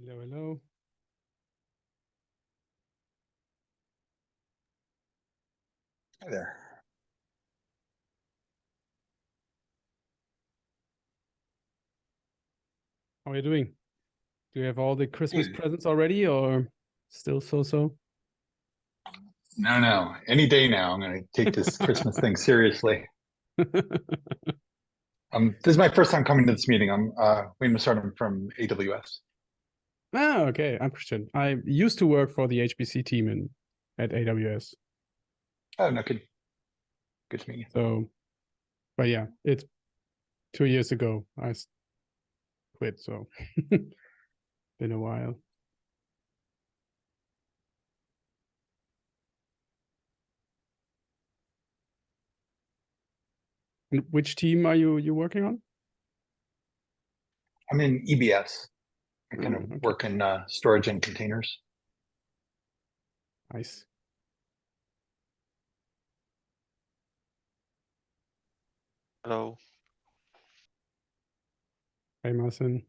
Hello, hello. Hi there. How are you doing? Do you have all the Christmas Good. presents already or still so-so? No. Any day now, I'm going to take this Christmas thing seriously. This is my first time coming to this meeting. I'm Wayne Massard from AWS. Ah, okay. I'm Christian. I used to work for the HPC team at AWS. Oh, no, good to meet you. So, but yeah, it's 2 years ago. I quit, so been a while. And which team are you working on? I'm in EBS. I kind of Okay. work in storage and containers. Nice. Hello. Hey, Marcin.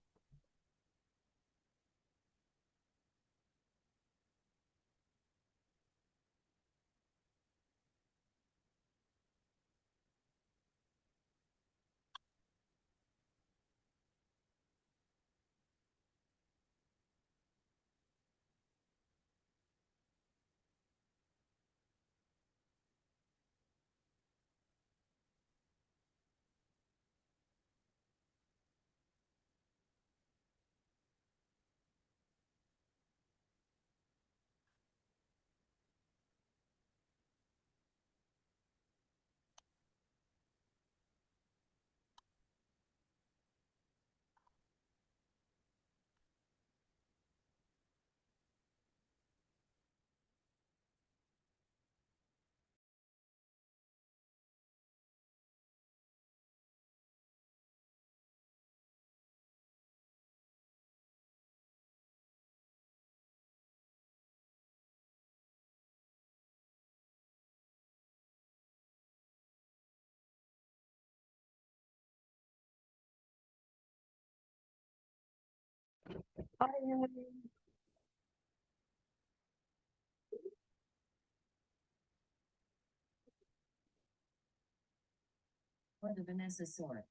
Or the Vanessa sort.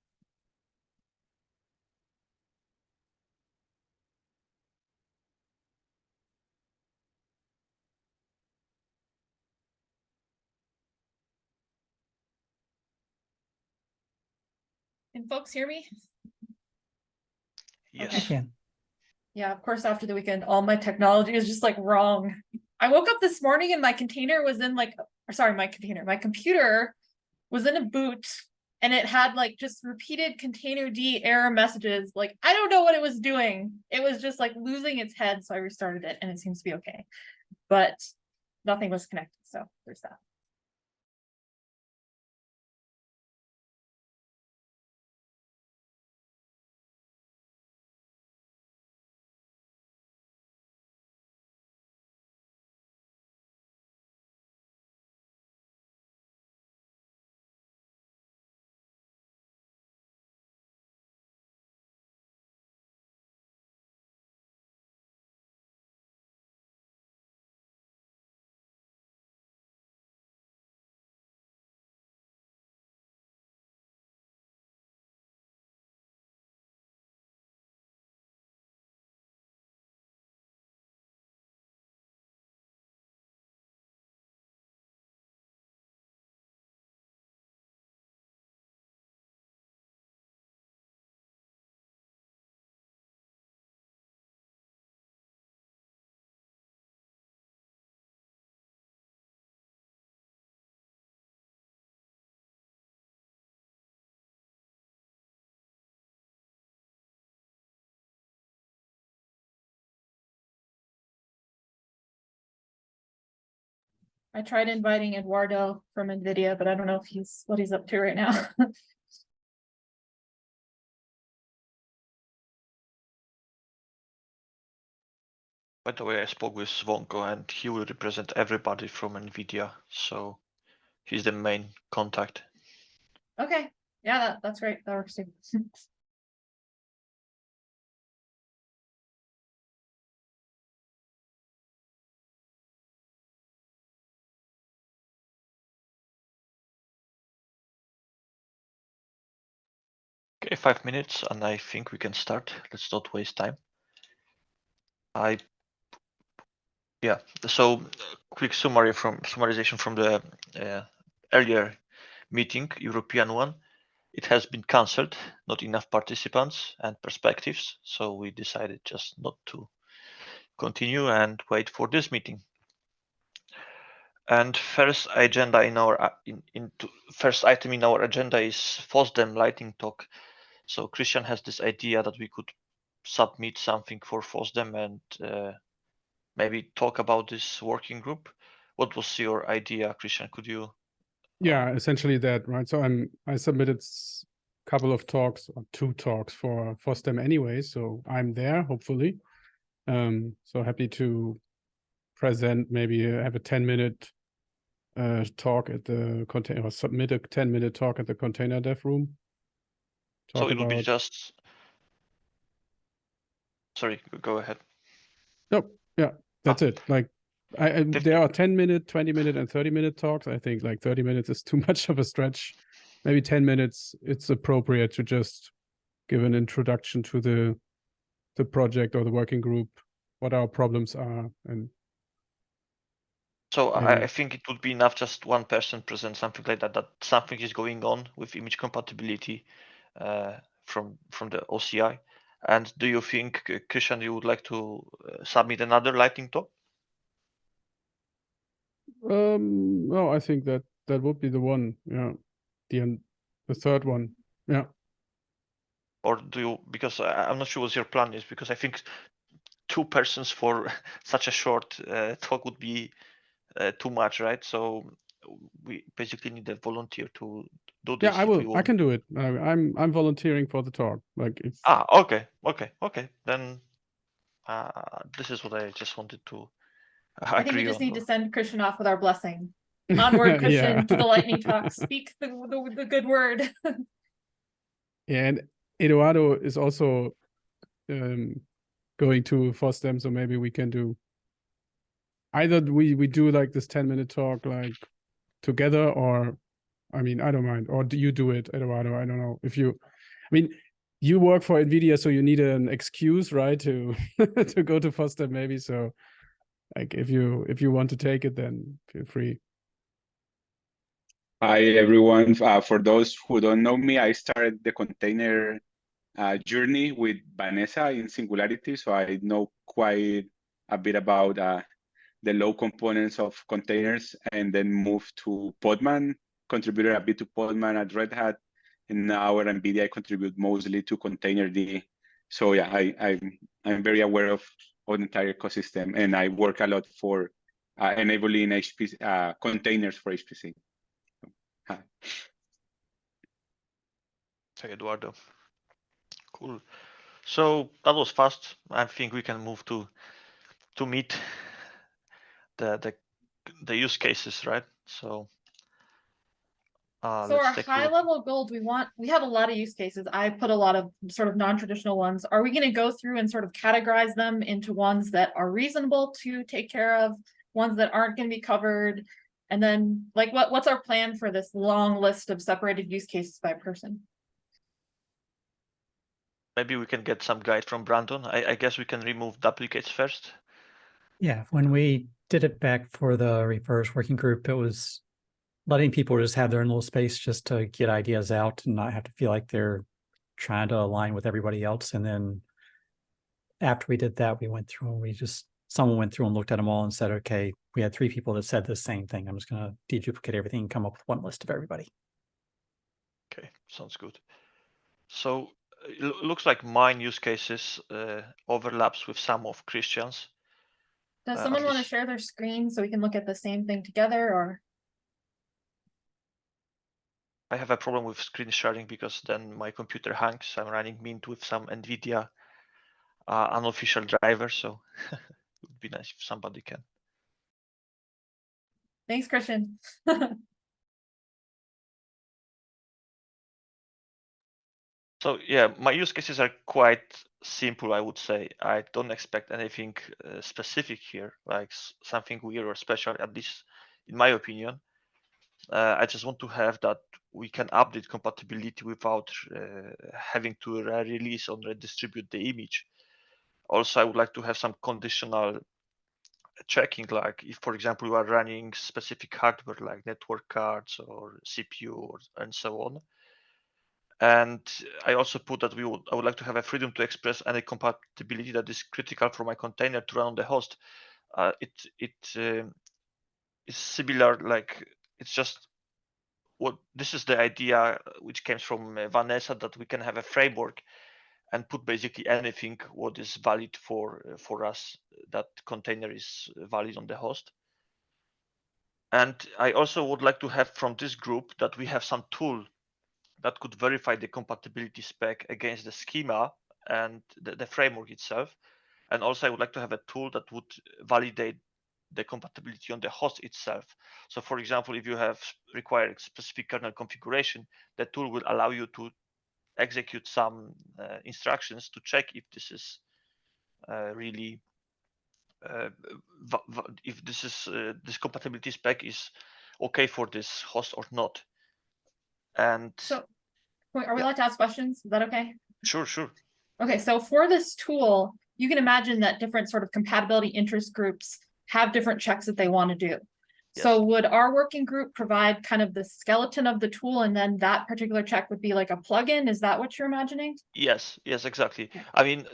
Can folks hear me? Yes. Okay. Yeah, of course, after the weekend, all my technology is just like wrong. I woke up this morning and my container was in like, or sorry, my computer was in a boot and it had like just repeated container D error messages. Like, I don't know what it was doing. It was just like losing its head. So I restarted it and it seems to be okay, but nothing was connected. So there's that. I tried inviting Eduardo from NVIDIA, but I don't know if what he's up to right now. By the way, I spoke with Svonko and he will represent everybody from NVIDIA. So he's the main contact. Okay. Yeah, that's great. That works too. Okay, 5 minutes, and I think we can start. Let's not waste time. So quick summarization from the earlier meeting, European one. It has been cancelled, not enough participants and perspectives, so we decided just not to continue and wait for this meeting. And first agenda in our first item in our agenda is FOSDEM lightning talk. So Christian has this idea that we could submit something for FOSDEM and maybe talk about this working group. What was your idea, Christian? Could you? Yeah, essentially that, right? So I submitted a couple of talks or 2 talks for FOSDEM anyway, so I'm there hopefully. So happy to present, maybe have a 10-minute talk at the container, or submit a 10-minute talk at the container dev room. So it will be just. Sorry, go ahead. Nope. Yeah, that's it. Like there are 10-minute, 20-minute, and 30-minute talks. I think like 30 minutes is too much of a stretch. Maybe 10 minutes, it's appropriate to just give an introduction to the project or the working group, what our problems are, and so maybe... I think it would be enough just one person present something like that, that something is going on with image compatibility from the OCI. And do you think, Christian, you would like to submit another lightning talk? No, I think that would be the one. Yeah, the third one. Yeah. Or do you, because I'm not sure what your plan is, because I think 2 persons for such a short talk would be too much, right? So we basically need a volunteer to do this. Yeah, I will. I can do it. I'm volunteering for the talk. Like if... Okay. Then this is what I just wanted to agree on. I think we just need to send Christian off with our blessing. Onward, Christian, Yeah. to the lightning talk. Speak the good word. And Eduardo is also going to FOSDEM, so maybe we can do either we do like this 10-minute talk like together, or I mean, I don't mind. Or do you do it, Eduardo? I don't know. If you, I mean, you work for NVIDIA, so you need an excuse, right, to to go to FOSDEM maybe. So like if you want to take it, then feel free. Hi, everyone. For those who don't know me, I started the container journey with Vanessa in Singularity, so I know quite a bit about the low components of containers, and then moved to Podman, contributed a bit to Podman at Red Hat, and now at NVIDIA I contribute mostly to Containerd. So yeah, I'm very aware of the entire ecosystem, and I work a lot for enabling HPC containers for HPC. Hi. Hey, Eduardo. Cool. So that was fast. I think we can move to meet the use cases, right? So So our high level goals, we have a lot of use cases. I put a lot of sort of non-traditional ones. Are we going to go through and sort of categorize them into ones that are reasonable to take care of, ones that aren't going to be covered? And then like what's our plan for this long list of separated use cases by person? Maybe we can get some guide from Brandon. I guess we can remove duplicates first. Yeah, when we did it back for the reverse working group, it was letting people just have their own little space just to get ideas out and not have to feel like they're trying to align with everybody else. And then after we did that, we went through and someone went through and looked at them all and said, okay, we had 3 people that said the same thing. I'm just going to deduplicate everything and come up with one list of everybody. Okay, sounds good. So it looks like mine use cases overlaps with some of Christian's. Does someone want to share their screen so we can look at the same thing together, or? I have a problem with screen sharing because then my computer hangs. I'm running Mint with some NVIDIA unofficial driver, so it would be nice if somebody can. Thanks, Christian. So yeah, my use cases are quite simple, I would say. I don't expect anything specific here, like something weird or special, at least in my opinion. I just want to have that we can update compatibility without having to release or redistribute the image. Also, I would like to have some conditional checking, like if, for example, you are running specific hardware like network cards or CPU and so on. And I also put that I would like to have a freedom to express any compatibility that is critical for my container to run on the host. It is similar, like it's just this is the idea which comes from Vanessa, that we can have a framework and put basically anything what is valid for us, that container is valid on the host. And I also would like to have from this group that we have some tool that could verify the compatibility spec against the schema and the framework itself. And also I would like to have a tool that would validate the compatibility on the host itself. So for example, if you have required specific kernel configuration, the tool will allow you to execute some instructions to check if this is really if this is this compatibility spec is okay for this host or not. And So, are we Yeah. allowed to ask questions? Is that okay? sure. Okay, so for this tool, you can imagine that different sort of compatibility interest groups have different checks that they want to do. So Yes. would our working group provide kind of the skeleton of the tool, and then that particular check would be like a plugin? Is that what you're imagining? Yes, exactly. Okay. I mean,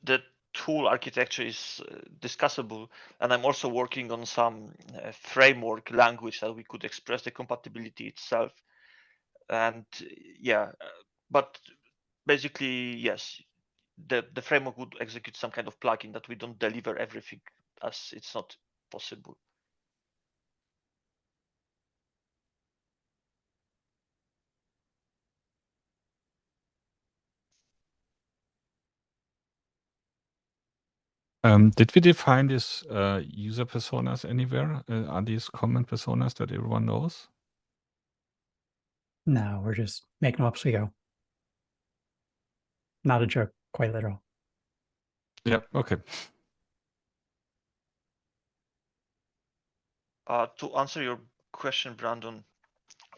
the tool architecture is discussable, and I'm also working on some framework language that we could express the compatibility itself. And but basically, yes, the framework would execute some kind of plugin that we don't deliver everything, as it's not possible. Did we define these user personas anywhere? Are these common personas that everyone knows? No, we're just making them up as we go. Not a joke, quite literal. Yeah, okay. To answer your question, Brandon,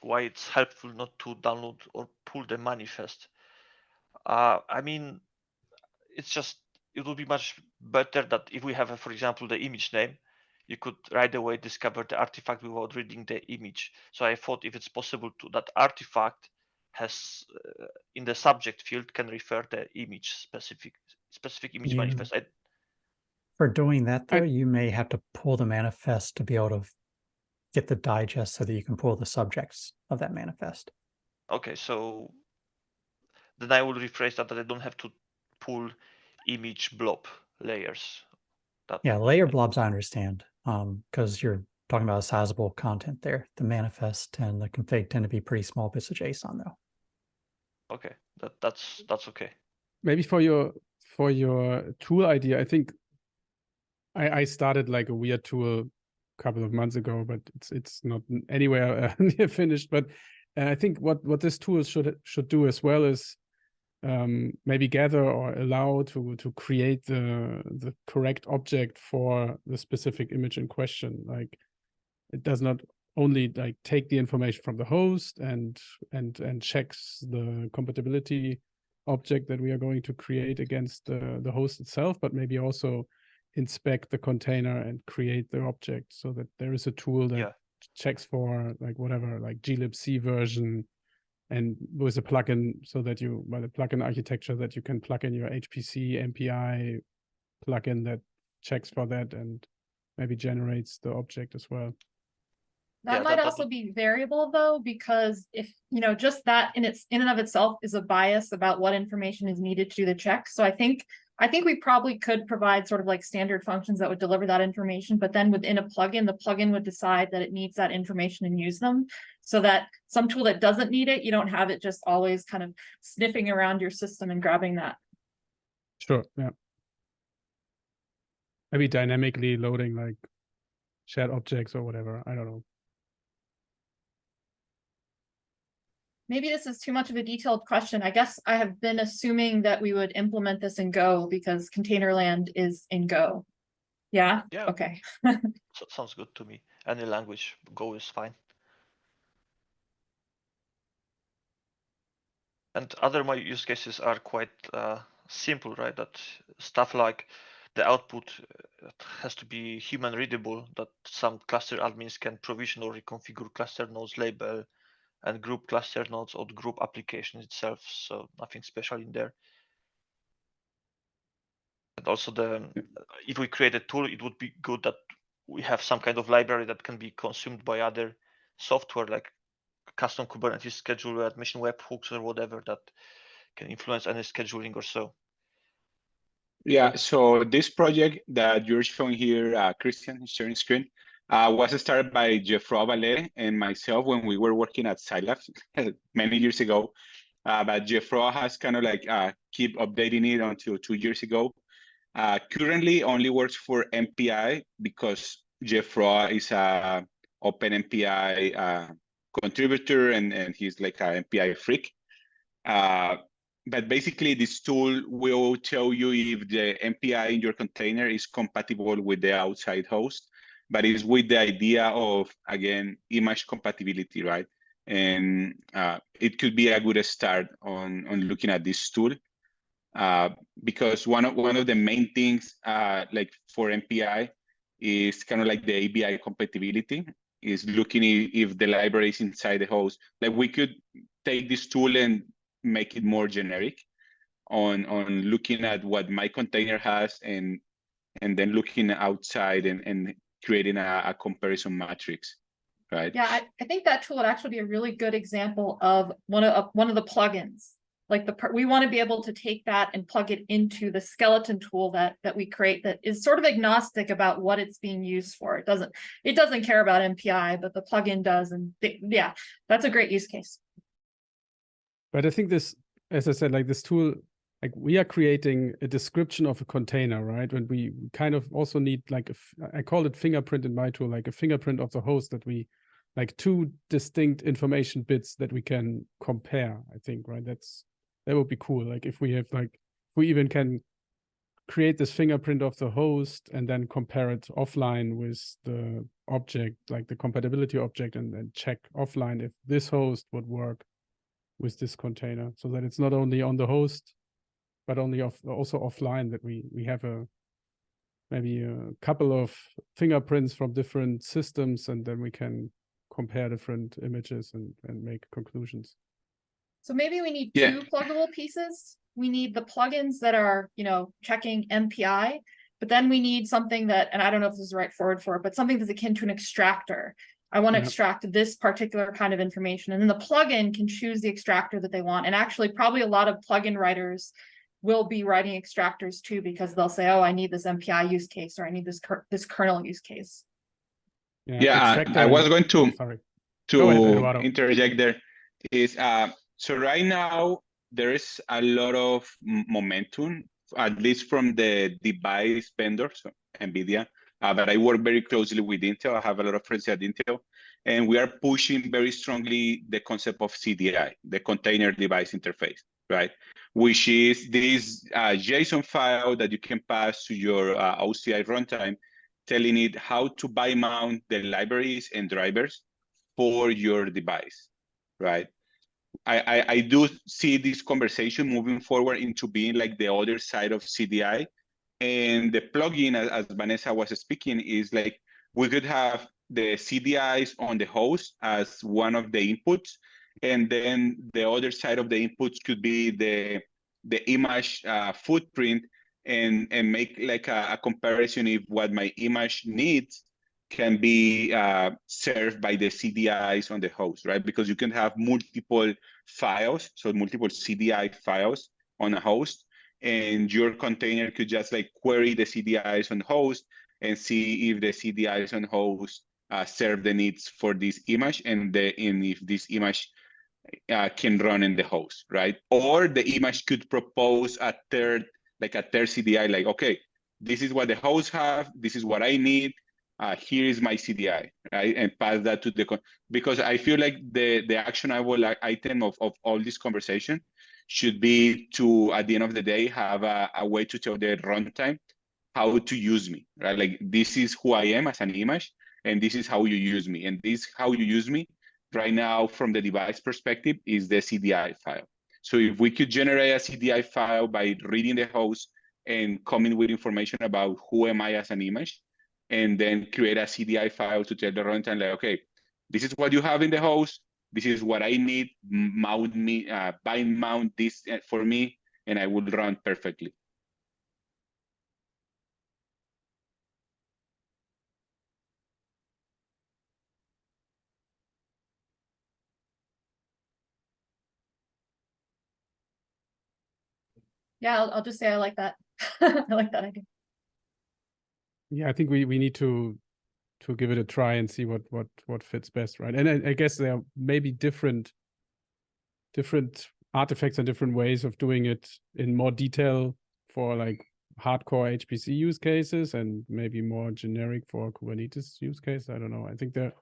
why it's helpful not to download or pull the manifest. I mean, it's just, it would be much better that if we have, for example, the image name, you could right away discover the artifact without reading the image. So I thought if it's possible to, that artifact has in the subject field can refer the image specific image You- manifest. For doing that, though, I- you may have to pull the manifest to be able to get the digest so that you can pull the subjects of that manifest. Okay, so then I will rephrase that I don't have to pull image blob layers. Yeah, layer blobs I understand, because you're talking about a sizable content there. The manifest and the config tend to be pretty small bits of JSON, though. Okay, that's okay. Maybe for your tool idea, I think I started like a weird tool a couple of months ago, but it's not anywhere near finished. But I think what this tool should do as well is maybe gather or allow to create the correct object for the specific image in question. Like it does not only like take the information from the host and checks the compatibility object that we are going to create against the host itself, but maybe also inspect the container and create the object so that there is a tool that checks for like whatever, like glibc version, and with a plugin so that you, by the plugin architecture, that you can plug in your HPC MPI plugin that checks for that and maybe generates the object as well. That might also be variable though, because if, just that in and of itself is a bias about what information is needed to do the check. So I think we probably could provide sort of like standard functions that would deliver that information, but then within a plugin, the plugin would decide that it needs that information and use them, so that some tool that doesn't need it, you don't have it just always kind of sniffing around your system and grabbing that. Sure, yeah. Maybe dynamically loading like shared objects or whatever, I don't know. Maybe this is too much of a detailed question. I guess I have been assuming that we would implement this in Go because Containerland is in Go. Yeah? Yeah. Okay. Sounds good to me. Any language, Go is fine. And other my use cases are quite simple, right? That stuff like the output has to be human readable, that some cluster admins can provision or reconfigure cluster nodes label and group cluster nodes or group application itself. So nothing special in there. And also if we create a tool, it would be good that we have some kind of library that can be consumed by other software, like custom Kubernetes scheduler, machine webhooks or whatever that can influence any scheduling or so. Yeah, so this project that you're showing here, Christian, sharing screen, was started by Geoffroy Vallet and myself when we were working at Scilab many years ago. But Geoffroy has kind of like keep updating it until 2 years ago. Currently only works for MPI because Geoffroy is a open MPI contributor and he's like a MPI freak. But basically this tool will tell you if the MPI in your container is compatible with the outside host, but it's with the idea of, again, image compatibility, right? And it could be a good start on looking at this tool. Because one of the main things like for MPI is kind of like the ABI compatibility, is looking if the library is inside the host. Like we could take this tool and make it more generic on looking at what my container has and then looking outside and creating a comparison matrix, right? Yeah, I think that tool would actually be a really good example of one of the plugins. Like we want to be able to take that and plug it into the skeleton tool that we create that is sort of agnostic about what it's being used for. It doesn't care about MPI, but the plugin does. And yeah, that's a great use case. But I think this, as I said, like this tool, like we are creating a description of a container, right? And we kind of also need like I call it fingerprint in my tool, like a fingerprint of the host that we, like two distinct information bits that we can compare, I think, right? That would be cool. Like if we have like, if we even can create this fingerprint of the host and then compare it offline with the object, like the compatibility object, and then check offline if this host would work with this container, so that it's not only on the host, but also offline, that we have maybe a couple of fingerprints from different systems, and then we can compare different images and make conclusions. So maybe we need two pluggable pieces. We need the plugins that are, checking MPI, but then we need something that, and I don't know if this is the right forward for it, but something that's akin to an extractor. I want to extract this particular kind of information, and then the plugin can choose the extractor that they want. And actually, probably a lot of plugin writers will be writing extractors too, because they'll say, "Oh, I need this MPI use case, or I need this kernel use case." Yeah, I was going to interject there. Is so right now there is a lot of momentum, at least from the device vendors, so NVIDIA. But I work very closely with Intel. I have a lot of friends at Intel, and we are pushing very strongly the concept of CDI, the container device interface, right? Which is this JSON file that you can pass to your OCI runtime, telling it how to buy mount the libraries and drivers for your device, right? I do see this conversation moving forward into being like the other side of CDI. And the plugin, as Vanessa was speaking, is like we could have the CDIs on the host as one of the inputs, and then the other side of the inputs could be the image footprint, and make like a comparison if what my image needs can be served by the CDIs on the host, right? Because you can have multiple files, so multiple CDI files on a host, and your container could just like query the CDIs on host and see if the CDIs on host serve the needs for this image, and if this image can run in the host, right? Or the image could propose a third CDI, like, okay, this is what the hosts have, this is what I need, here is my CDI, right? And pass that to because I feel like the actionable item of all this conversation should be to, at the end of the day, have a way to tell the runtime how to use me, right? Like, this is who I am as an image, and this is how you use me. And this how you use me right now from the device perspective is the CDI file. So if we could generate a CDI file by reading the host and coming with information about who am I as an image, and then create a CDI file to tell the runtime, like, okay, this is what you have in the host, this is what I need, mount me, bind mount this for me, and I will run perfectly. Yeah, I'll just say I like that. I like that idea. Yeah, I think we need to give it a try and see what fits best, right? And I guess there are maybe different artifacts and different ways of doing it in more detail for like hardcore HPC use cases and maybe more generic for Kubernetes use case. I don't know. I think the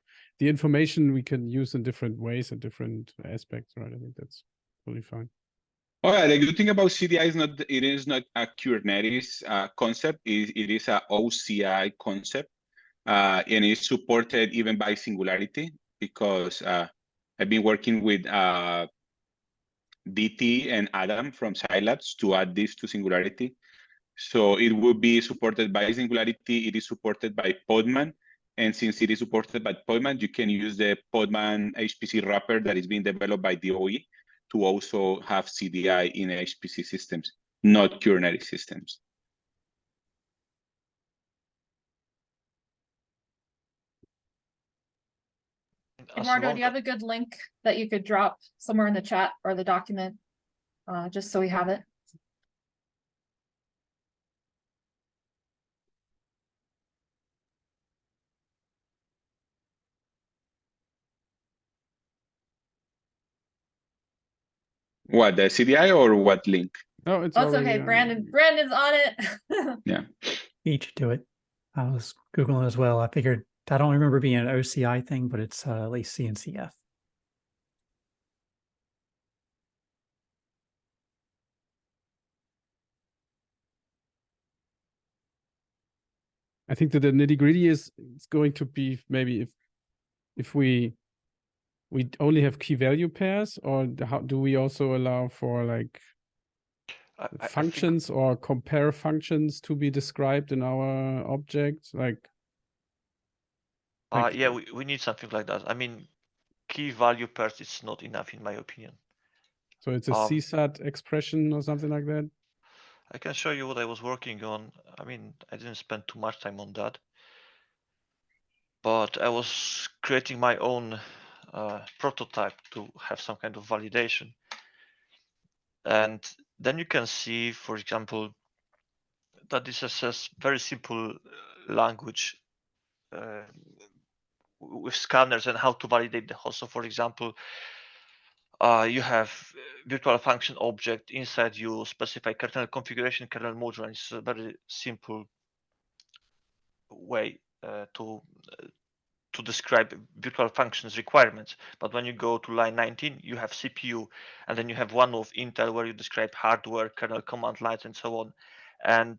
information we can use in different ways and different aspects, right? I think that's totally fine. Oh, yeah, the good thing about CDI is not a Kubernetes concept. It is a OCI concept, and it's supported even by Singularity, because I've been working with DT and Adam from Scilabs to add this to Singularity. So it will be supported by Singularity. It is supported by Podman. And since it is supported by Podman, you can use the Podman HPC wrapper that is being developed by DOE to also have CDI in HPC systems, not Kubernetes systems. Eduardo, do you have a good link that you could drop somewhere in the chat or the document, just so we have it? What, the CDI or what link? No, it's That's already okay. Brandon's on it. Yeah. Each do it. I was Googling as well. I figured, I don't remember being an OCI thing, but it's at least CNCF. I think that the nitty gritty is it's going to be maybe if we only have key value pairs, or how do we also allow for like I functions or compare functions to be described in our object? Like yeah, we need something like that. I mean, key value pairs is not enough in my opinion. So it's a CSAT expression or something like that? I can show you what I was working on. I mean, I didn't spend too much time on that, but I was creating my own prototype to have some kind of validation. And then you can see, for example, that this is a very simple language with scanners and how to validate the host. So for example, you have virtual function object. Inside you specify kernel configuration, kernel module, and it's a very simple way to describe virtual functions requirements. But when you go to line 19, you have CPU, and then you have one of Intel where you describe hardware, kernel command lines, and so on. And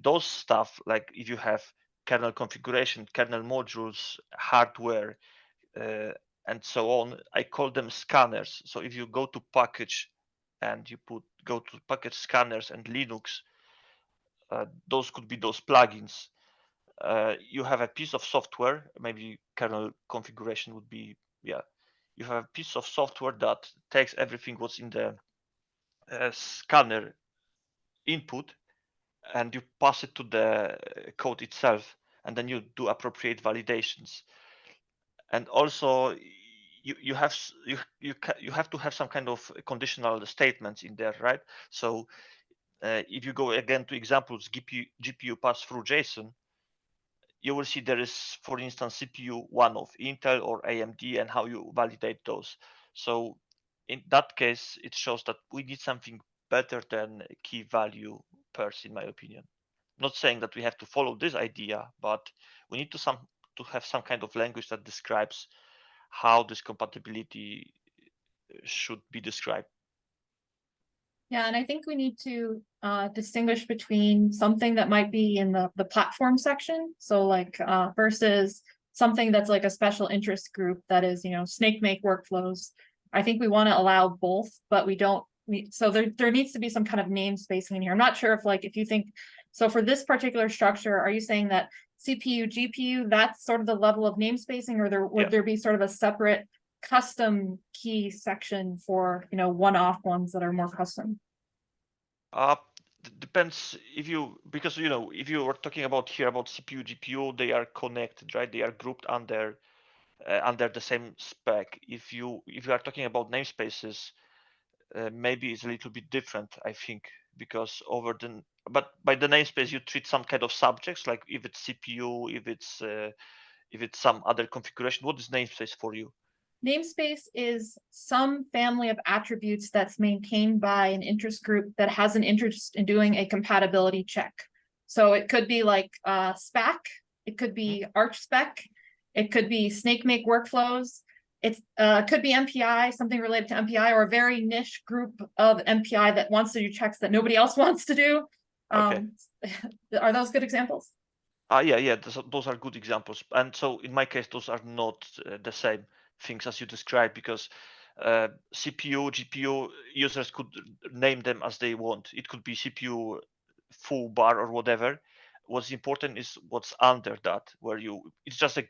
those stuff, like if you have kernel configuration, kernel modules, hardware, and so on, I call them scanners. So if you go to package and you go to package scanners and Linux, those could be those plugins. You have a piece of software, maybe kernel configuration would be, yeah. You have a piece of software that takes everything what's in the scanner input, and you pass it to the code itself, and then you do appropriate validations. And also you have to have some kind of conditional statements in there, right? So if you go again to examples, GPU pass through JSON, you will see there is, for instance, CPU one of Intel or AMD, and how you validate those. So in that case, it shows that we need something better than key value pairs, in my opinion. I'm not saying that we have to follow this idea, but we need to have some kind of language that describes how this compatibility should be described. Yeah, and I think we need to distinguish between something that might be in the platform section. So like versus something that's like a special interest group that is, snake make workflows. I think we want to allow both, but we don't. So there needs to be some kind of namespacing in here. I'm not sure if like if you think so for this particular structure, are you saying that CPU, GPU, that's sort of the level of namespacing, or would there be sort of a separate custom key section for, you know, one-off ones that are more custom? Depends if you, because you know, if you were talking about here about CPU, GPU, they are connected, right? They are grouped under the same spec. If you are talking about namespaces, maybe it's a little bit different, I think, because but by the namespace you treat some kind of subjects, like if it's CPU, if it's some other configuration. What is namespace for you? Namespace is some family of attributes that's maintained by an interest group that has an interest in doing a compatibility check. So it could be like SPAC, it could be ArchSpec, it could be snake-make workflows, it could be MPI, something related to MPI, or a very niche group of MPI that wants to do checks that nobody else wants to do. Okay. Are those good examples? Yeah, those are good examples. And so in my case, those are not the same things as you described, because CPU, GPU users could name them as they want. It could be CPU full bar or whatever. What's important is what's under that, where it's just a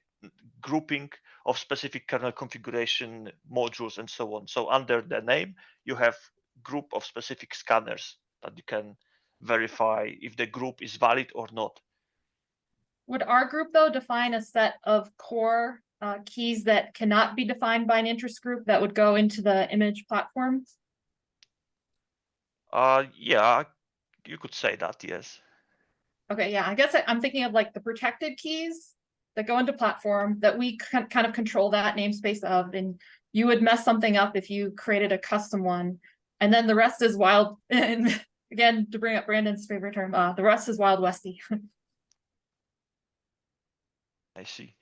grouping of specific kernel configuration modules and so on. So under the name, you have group of specific scanners that you can verify if the group is valid or not. Would our group, though, define a set of core keys that cannot be defined by an interest group that would go into the image platform? Yeah, you could say that, yes. Okay, yeah, I guess I'm thinking of like the protected keys that go into platform that we kind of control that namespace of, and you would mess something up if you created a custom one, and then the rest is wild. And again, to bring up Brandon's favorite term, the rest is Wild Westy. I see.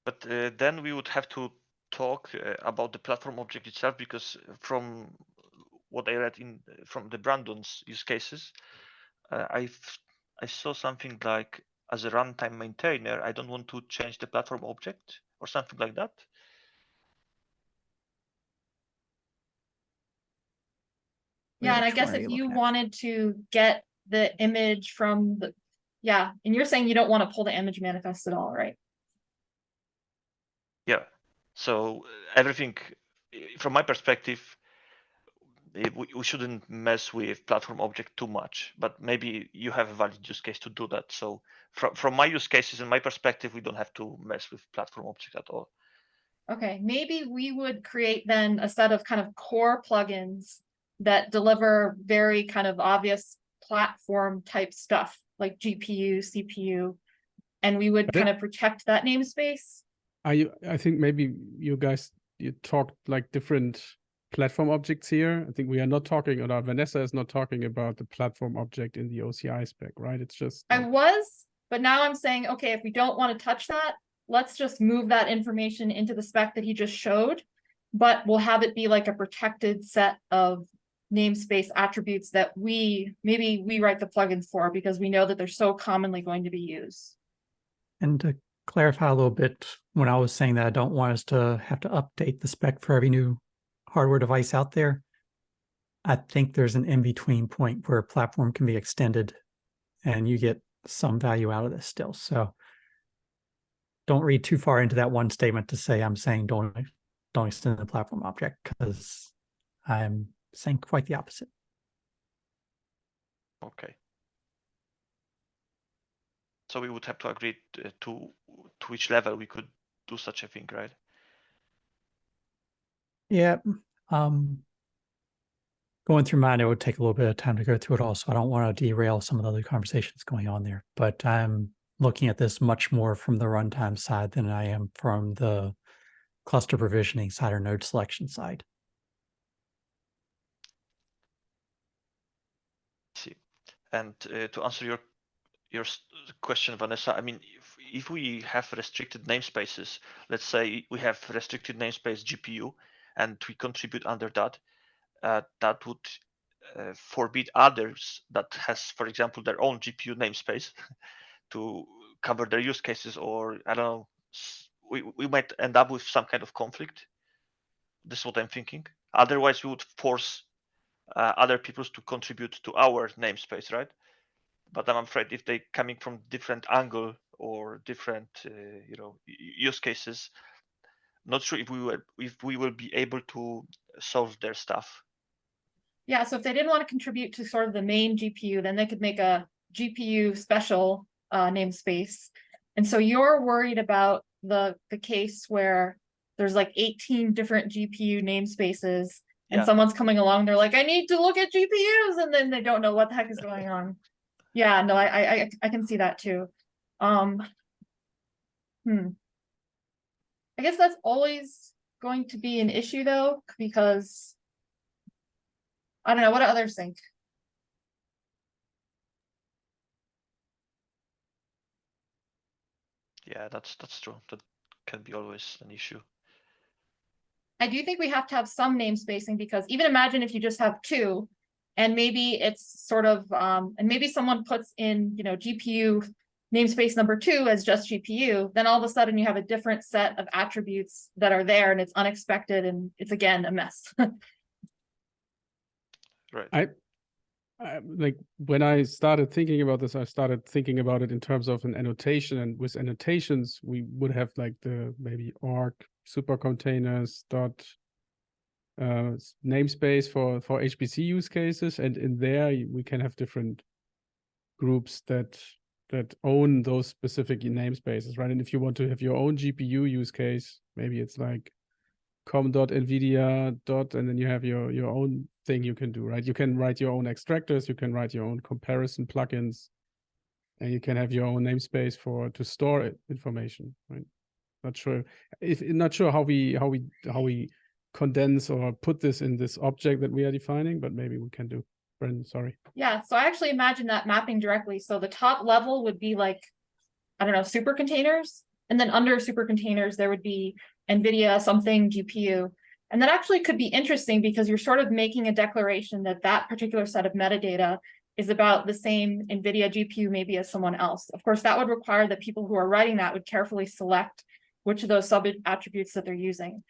But then we would have to talk about the platform object itself, because from what I read from the Brandon's use cases, I saw something like, as a runtime maintainer, I don't want to change the platform object or something like that. Yeah, and I guess if you wanted to get the image from the, yeah, and you're saying you don't want to pull the image manifest at all, right? Yeah. So everything, from my perspective, we shouldn't mess with platform object too much, but maybe you have a valid use case to do that. So from my use cases and my perspective, we don't have to mess with platform object at all. Okay, maybe we would create then a set of kind of core plugins that deliver very kind of obvious platform type stuff like GPU, CPU, and we would kind of protect that namespace. I think maybe you talked like different platform objects here. I think we are not talking, or Vanessa is not talking about the platform object in the OCI spec, right? It's just I was, but now I'm saying, okay, if we don't want to touch that, let's just move that information into the spec that he just showed, but we'll have it be like a protected set of namespace attributes that maybe we write the plugins for, because we know that they're so commonly going to be used. And to clarify a little bit, when I was saying that I don't want us to have to update the spec for every new hardware device out there, I think there's an in-between point where a platform can be extended and you get some value out of this still. So don't read too far into that one statement to say I'm saying don't extend the platform object, because I'm saying quite the opposite. Okay. So we would have to agree to which level we could do such a thing, right? Yeah. Going through mine, it would take a little bit of time to go through it all, so I don't want to derail some of the other conversations going on there. But I'm looking at this much more from the runtime side than I am from the cluster provisioning side or node selection side. See, and to answer your question, Vanessa, I mean, if we have restricted namespaces, let's say we have restricted namespace GPU, and we contribute under that, that would forbid others that has, for example, their own GPU namespace to cover their use cases, or I don't know, we might end up with some kind of conflict. This is what I'm thinking. Otherwise, we would force other people to contribute to our namespace, right? But I'm afraid if they coming from different angle or different use cases, not sure if we will be able to solve their stuff. Yeah, so if they didn't want to contribute to sort of the main GPU, then they could make a GPU special namespace. And so you're worried about the case where there's like 18 different GPU namespaces, and Yeah. someone's coming along, they're like, I need to look at GPUs, and then they don't know what the heck is going on. Yeah, no, I can see that too. I guess that's always going to be an issue though, because I don't know, what do others think? Yeah, that's true. That can be always an issue. I do think we have to have some namespacing, because even imagine if you just have two, and maybe it's sort of and maybe someone puts in, GPU namespace number 2 as just GPU, then all of a sudden you have a different set of attributes that are there, and it's unexpected, and it's again a mess. Right. Like when I started thinking about this, I started thinking about it in terms of an annotation, and with annotations, we would have like the maybe org super containers dot namespace for HPC use cases, and in there we can have different groups that own those specific namespaces, right? And if you want to have your own GPU use case, maybe it's like com.nvidia. And then you have your own thing you can do, right? You can write your own extractors, you can write your own comparison plugins, and you can have your own namespace to store information, right? Not sure how we condense or put this in this object that we are defining, but maybe we can do. Brendan, sorry. Yeah, so I actually imagine that mapping directly. So the top level would be like, I don't know, super containers. And then under super containers, there would be NVIDIA something GPU. And that actually could be interesting, because you're sort of making a declaration that that particular set of metadata is about the same NVIDIA GPU maybe as someone else. Of course, that would require that people who are writing that would carefully select which of those sub attributes that they're using.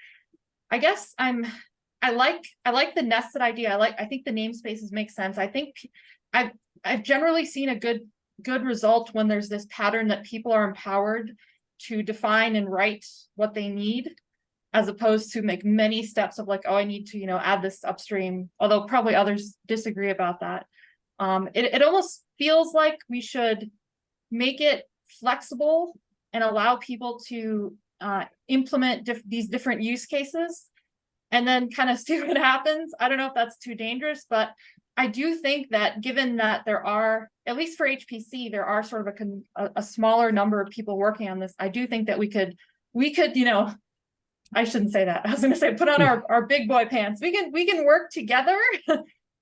I guess I like the nested idea. I think the namespaces make sense. I think I've generally seen a good result when there's this pattern that people are empowered to define and write what they need, as opposed to make many steps of like, oh, I need to, add this upstream, although probably others disagree about that. It almost feels like we should make it flexible and allow people to implement these different use cases, and then kind of see what happens. I don't know if that's too dangerous, but I do think that given that there are, at least for HPC, there are sort of a smaller number of people working on this, I do think that we could, I shouldn't say that. I was going to say, put on our big boy pants. We can work together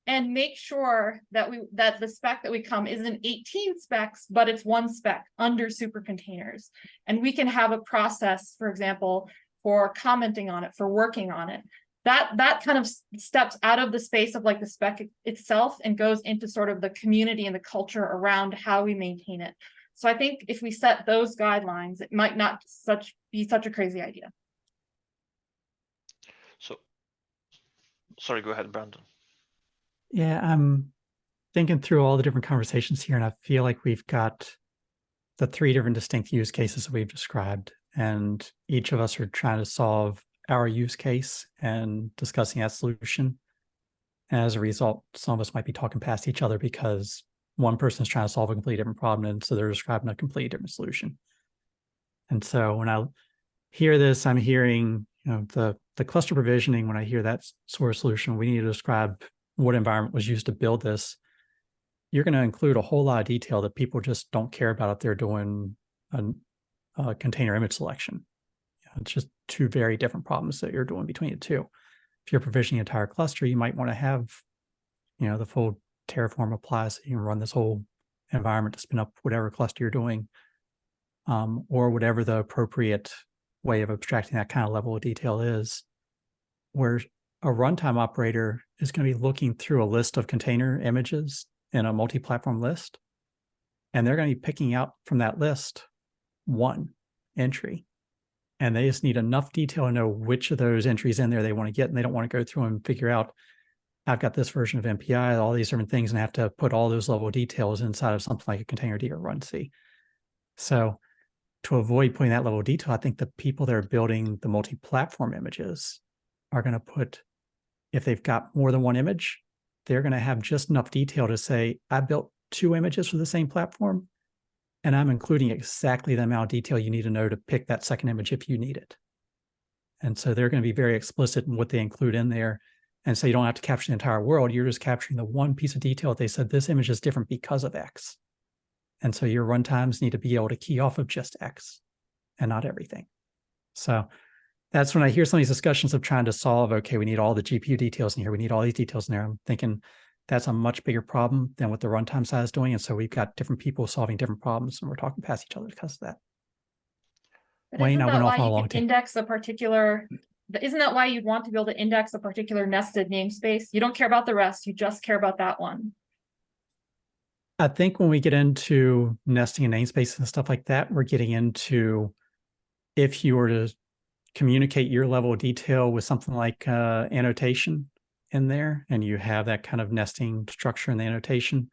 and make sure that the spec that we come isn't 18 specs, but it's one spec under super containers. And we can have a process, for example, for commenting on it, for working on it. That kind of steps out of the space of like the spec itself and goes into sort of the community and the culture around how we maintain it. So I think if we set those guidelines, it might not be such a crazy idea. So, sorry, go ahead, Brandon. Yeah, I'm thinking through all the different conversations here, and I feel like we've got the 3 different distinct use cases that we've described, and each of us are trying to solve our use case and discussing that solution. And as a result, some of us might be talking past each other because one person is trying to solve a completely different problem, and so they're describing a completely different solution. And so when I hear this, I'm hearing, the cluster provisioning. When I hear that sort of solution, we need to describe what environment was used to build this. You're going to include a whole lot of detail that people just don't care about if they're doing a container image selection. It's just 2 very different problems that you're doing between the 2. If you're provisioning an entire cluster, you might want to have, the full Terraform applies so you can run this whole environment to spin up whatever cluster you're doing, or whatever the appropriate way of abstracting that kind of level of detail is. Where a runtime operator is going to be looking through a list of container images in a multi-platform list, and they're going to be picking out from that list one entry. and they just need enough detail to know which of those entries in there they want to get, and they don't want to go through and figure out, I've got this version of MPI, all these different things, and I have to put all those level of details inside of something like a container D or run C. So to avoid putting that level of detail, I think the people that are building the multi-platform images are going to put, if they've got more than one image, they're going to have just enough detail to say, I built 2 images for the same platform, and I'm including exactly the amount of detail you need to know to pick that second image if you need it. And so they're going to be very explicit in what they include in there. And so you don't have to capture the entire world. You're just capturing the one piece of detail that they said this image is different because of X. And so your runtimes need to be able to key off of just X and not everything. So that's when I hear some of these discussions of trying to solve, okay, we need all the GPU details in here. We need all these details in there. I'm thinking that's a much bigger problem than what the runtime side is doing. And so we've got different people solving different problems, and we're talking past each other because of that. But Wayne, isn't I that went why off on a you long could tangent. index a particular, isn't that why you'd want to be able to index a particular nested namespace? You don't care about the rest, you just care about that one. I think when we get into nesting and namespaces and stuff like that, we're getting into, if you were to communicate your level of detail with something like annotation in there, and you have that kind of nesting structure in the annotation,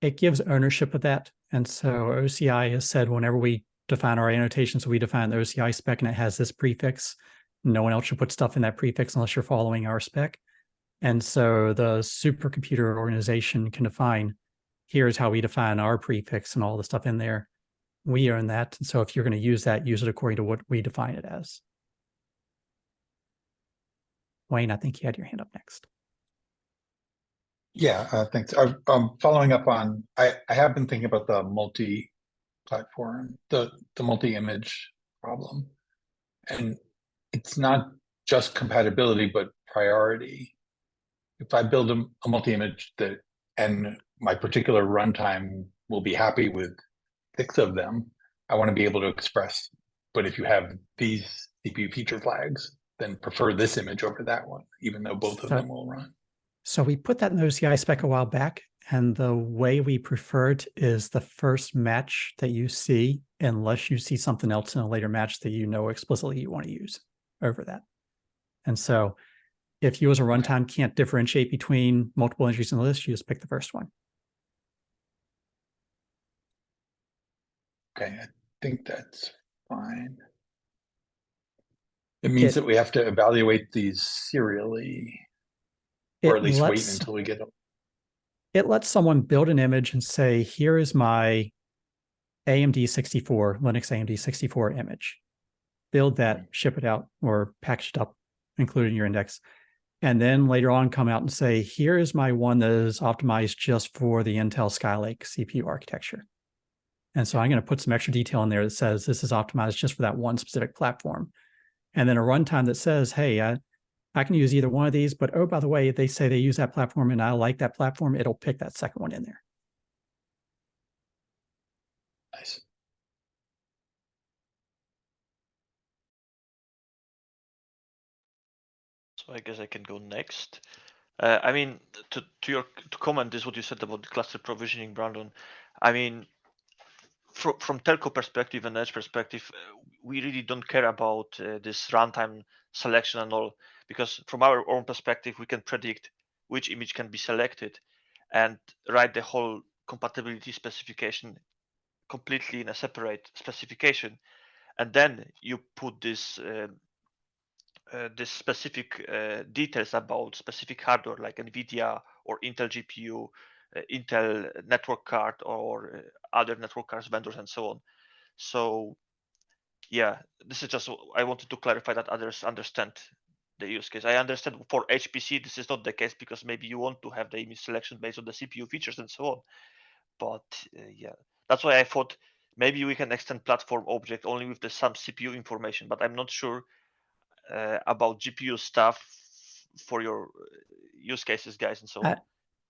it gives ownership of that. And so OCI has said whenever we define our annotations, we define the OCI spec and it has this prefix. No one else should put stuff in that prefix unless you're following our spec. And so the supercomputer organization can define, here's how we define our prefix and all the stuff in there. We own that. And so if you're going to use that, use it according to what we define it as. Wayne, I think you had your hand up next. Yeah, thanks. Following up on, I have been thinking about the multi-platform, the multi-image problem. And it's not just compatibility, but priority. If I build a multi-image and my particular runtime will be happy with 6 of them, I want to be able to express, but if you have these CPU feature flags, then prefer this image over that one, even though both of them will run. So we put that in the OCI spec a while back, and the way we prefer it is the first match that you see, unless you see something else in a later match that you know explicitly you want to use over that. And so if you as a runtime can't differentiate between multiple entries in the list, you just pick the first one. Okay, I think that's fine. It means that we have to evaluate these serially, or at least wait until we get them. It lets someone build an image and say, here is my AMD 64, Linux AMD 64 image. Build that, ship it out, or package it up, include it in your index. And then later on come out and say, here is my one that is optimized just for the Intel Skylake CPU architecture. And so I'm going to put some extra detail in there that says this is optimized just for that one specific platform. And then a runtime that says, hey, I can use either one of these, but oh, by the way, if they say they use that platform and I like that platform, it'll pick that second one in there. Nice. So I guess I can go next. I mean, to comment this, what you said about the cluster provisioning, Brandon. I mean, from telco perspective and edge perspective, we really don't care about this runtime selection and all, because from our own perspective, we can predict which image can be selected and write the whole compatibility specification completely in a separate specification. And then you put this this specific details about specific hardware like NVIDIA or Intel GPU, Intel network card, or other network cards vendors and so on. So yeah, this is just, I wanted to clarify that others understand the use case. I understand for HPC this is not the case because maybe you want to have the image selection based on the CPU features and so on. But yeah, that's why I thought maybe we can extend platform object only with the some CPU information, but I'm not sure about GPU stuff for your use cases, guys, and so on.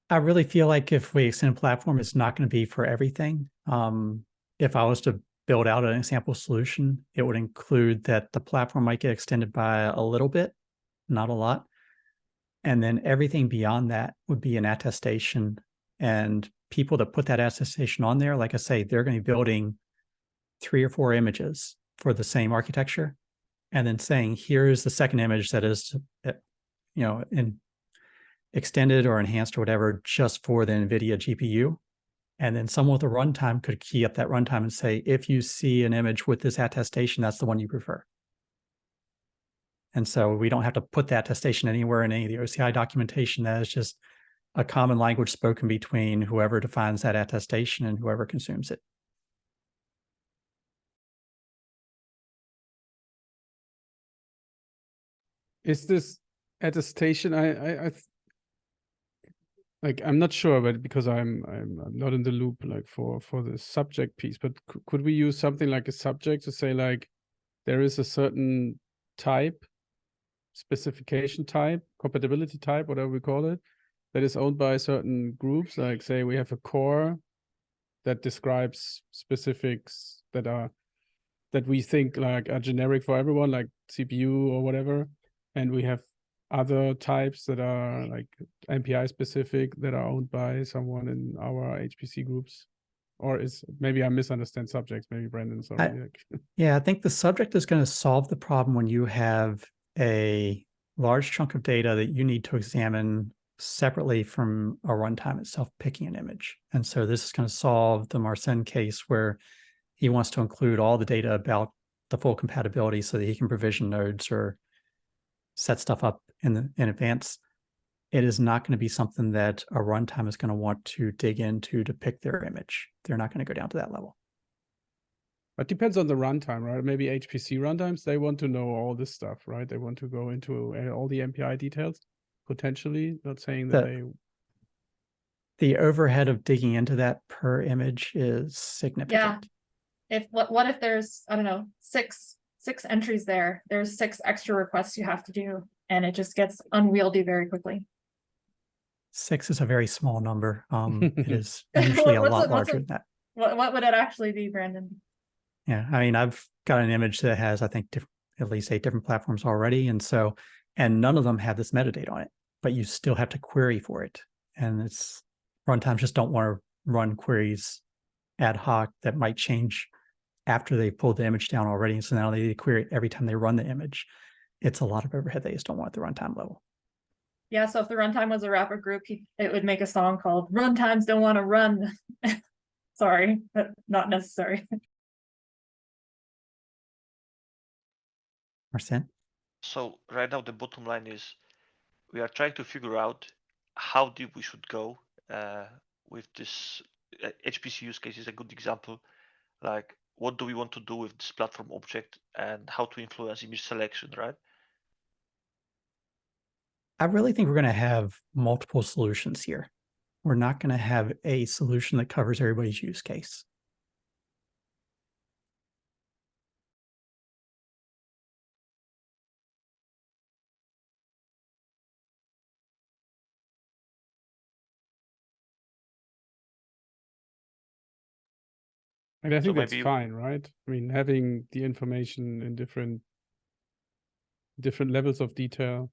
I really feel like if we extend a platform, it's not going to be for everything. If I was to build out an example solution, it would include that the platform might get extended by a little bit, not a lot. And then everything beyond that would be an attestation. And people that put that attestation on there, like I say, they're going to be building 3 or 4 images. for the same architecture, and then saying, here's the second image that is, extended or enhanced or whatever, just for the NVIDIA GPU. And then someone with a runtime could key up that runtime and say, if you see an image with this attestation, that's the one you prefer. And so we don't have to put that attestation anywhere in any of the OCI documentation. That is just a common language spoken between whoever defines that attestation and whoever consumes it. Is this attestation? Like, I'm not sure, but because I'm not in the loop, like for the subject piece, but could we use something like a subject to say, like, there is a certain type, specification type, compatibility type, whatever we call it, that is owned by certain groups? Like, say we have a core that describes specifics that we think like are generic for everyone, like CPU or whatever, and we have other types that are like MPI specific that are owned by someone in our HPC groups. Or is, maybe I misunderstand subjects, maybe Brandon, sorry. Yeah, I think the subject is going to solve the problem when you have a large chunk of data that you need to examine separately from a runtime itself picking an image. And so this is going to solve the Marcin case where he wants to include all the data about the full compatibility so that he can provision nodes or set stuff up in advance. It is not going to be something that a runtime is going to want to dig into to pick their image. They're not going to go down to that level. It depends on the runtime, right? Maybe HPC runtimes, they want to know all this stuff, right? They want to go into all the MPI details, potentially, not saying that the overhead of digging into that per image is significant. Yeah. What if there's, I don't know, six entries there? There's 6 extra requests you have to do, and it just gets unwieldy very quickly. 6 is a very small number. It is usually a lot larger than that. What would it actually be, Brandon? Yeah, I mean, I've got an image that has, I think, at least 8 different platforms already. And none of them have this metadata on it, but you still have to query for it. And runtimes just don't want to run queries ad hoc that might change after they pulled the image down already. And so now they query it every time they run the image. It's a lot of overhead they just don't want at the runtime level. Yeah, so if the runtime was a rapper group, it would make a song called "Runtimes Don't Want to Run." Sorry, but not necessary. Marcin? So right now the bottom line is we are trying to figure out how deep we should go with this. HPC use case is a good example. Like, what do we want to do with this platform object and how to influence image selection, right? I really think we're going to have multiple solutions here. We're not going to have a solution that covers everybody's use case. And I think So that's fine, right? I mean, having the information in different levels of detail,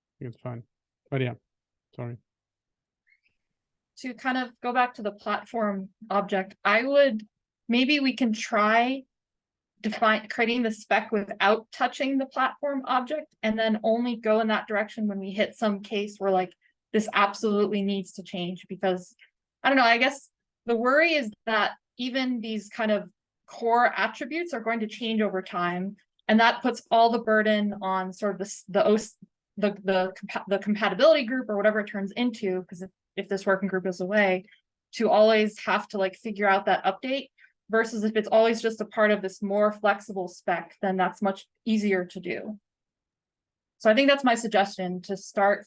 I think it's fine. But yeah, sorry. To kind of go back to the platform object, maybe we can try creating the spec without touching the platform object, and then only go in that direction when we hit some case where like this absolutely needs to change. Because I don't know, I guess the worry is that even these kind of core attributes are going to change over time, and that puts all the burden on sort of the compatibility group or whatever it turns into, because if this working group is away, to always have to like figure out that update, versus if it's always just a part of this more flexible spec, then that's much easier to do. So I think that's my suggestion, to start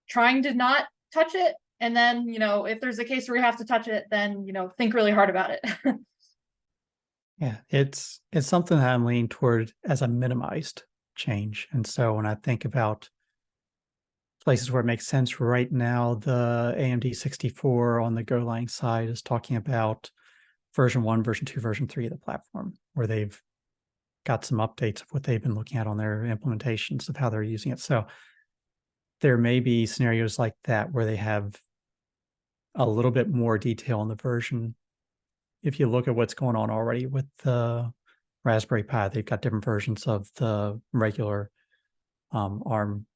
trying to not touch it. And then, if there's a case where we have to touch it, then, think really hard about it. Yeah, it's something that I'm leaning toward as a minimized change. And so when I think about places where it makes sense right now, the AMD 64 on the Golang side is talking about version 1, version 2, version 3 of the platform, where they've got some updates of what they've been looking at on their implementations of how they're using it. So there may be scenarios like that where they have a little bit more detail on the version. If you look at what's going on already with the Raspberry Pi, they've got different versions of the regular ARM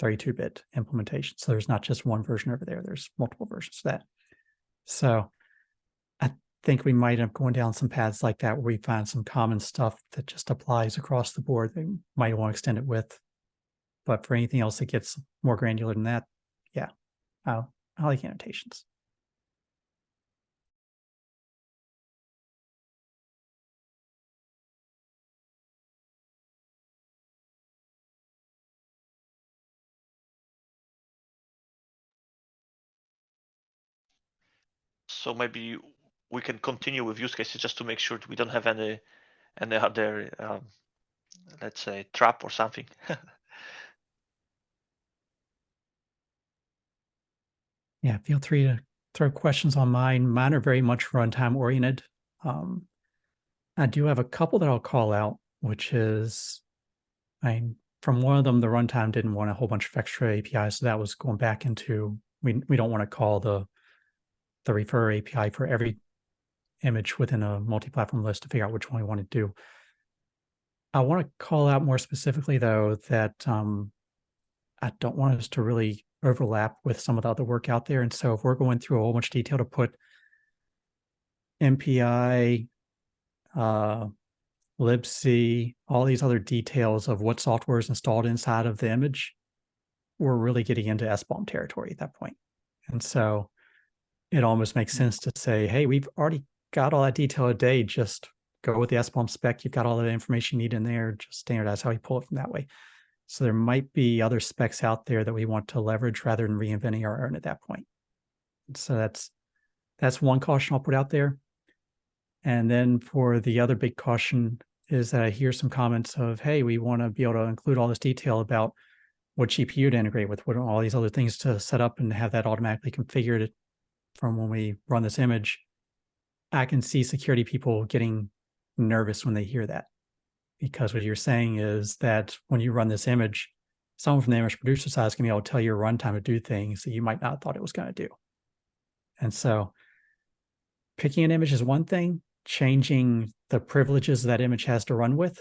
32-bit implementation. So there's not just one version over there. There's multiple versions of that. So I think we might end up going down some paths like that where we find some common stuff that just applies across the board that we might want to extend it with. But for anything else that gets more granular than that, yeah, I like annotations. So maybe we can continue with use cases just to make sure we don't have any other, let's say, trap or something. Yeah, feel free to throw questions on mine. Mine are very much runtime oriented. I do have a couple that I'll call out, which is, from one of them, the runtime didn't want a whole bunch of extra APIs. So that was going back into, we don't want to call the refer API for every image within a multi-platform list to figure out which one we want to do. I want to call out more specifically, though, that I don't want us to really overlap with some of the other work out there. And so if we're going through a whole bunch of detail to put MPI, libc, all these other details of what software is installed inside of the image, we're really getting into SBOM territory at that point. And so it almost makes sense to say, hey, we've already got all that detail today. Just go with the SBOM spec. You've got all the information you need in there. Just standardize how you pull it from that way. So there might be other specs out there that we want to leverage rather than reinventing our own at that point. So that's one caution I'll put out there. And then for the other big caution is that I hear some comments of, hey, we want to be able to include all this detail about what GPU to integrate with, what are all these other things to set up and have that automatically configured from when we run this image. I can see security people getting nervous when they hear that, because what you're saying is that when you run this image, someone from the image producer side is going to be able to tell your runtime to do things that you might not have thought it was going to do. And so picking an image is one thing, changing the privileges that image has to run with,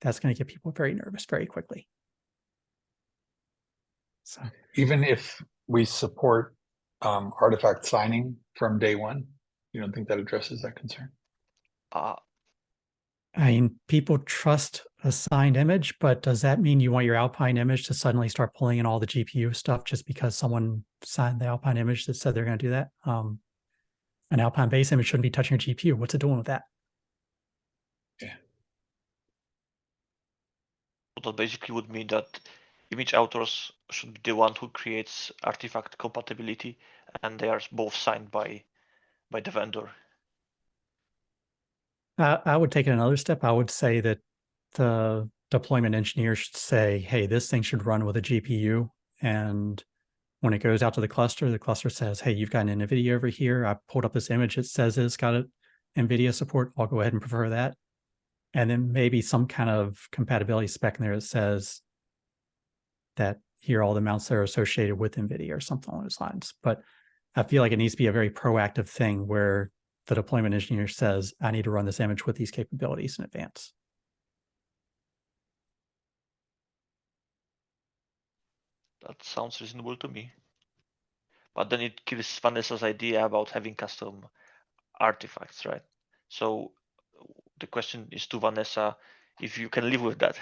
that's going to get people very nervous very quickly. So even if we support artifact signing from day one, you don't think that addresses that concern? I mean, people trust a signed image, but does that mean you want your Alpine image to suddenly start pulling in all the GPU stuff just because someone signed the Alpine image that said they're going to do that? An Alpine base image shouldn't be touching your GPU. What's it doing with that? Yeah. That basically would mean that image authors should be the one who creates artifact compatibility, and they are both signed by the vendor. I would take it another step. I would say that the deployment engineer should say, hey, this thing should run with a GPU. And when it goes out to the cluster says, hey, you've got an NVIDIA over here. I pulled up this image. It says it's got an NVIDIA support. I'll go ahead and prefer that. And then maybe some kind of compatibility spec in there that says that here are all the mounts that are associated with NVIDIA or something along those lines. But I feel like it needs to be a very proactive thing where the deployment engineer says, I need to run this image with these capabilities in advance. That sounds reasonable to me. But then it kills Vanessa's idea about having custom artifacts, right? So the question is to Vanessa, if you can live with that.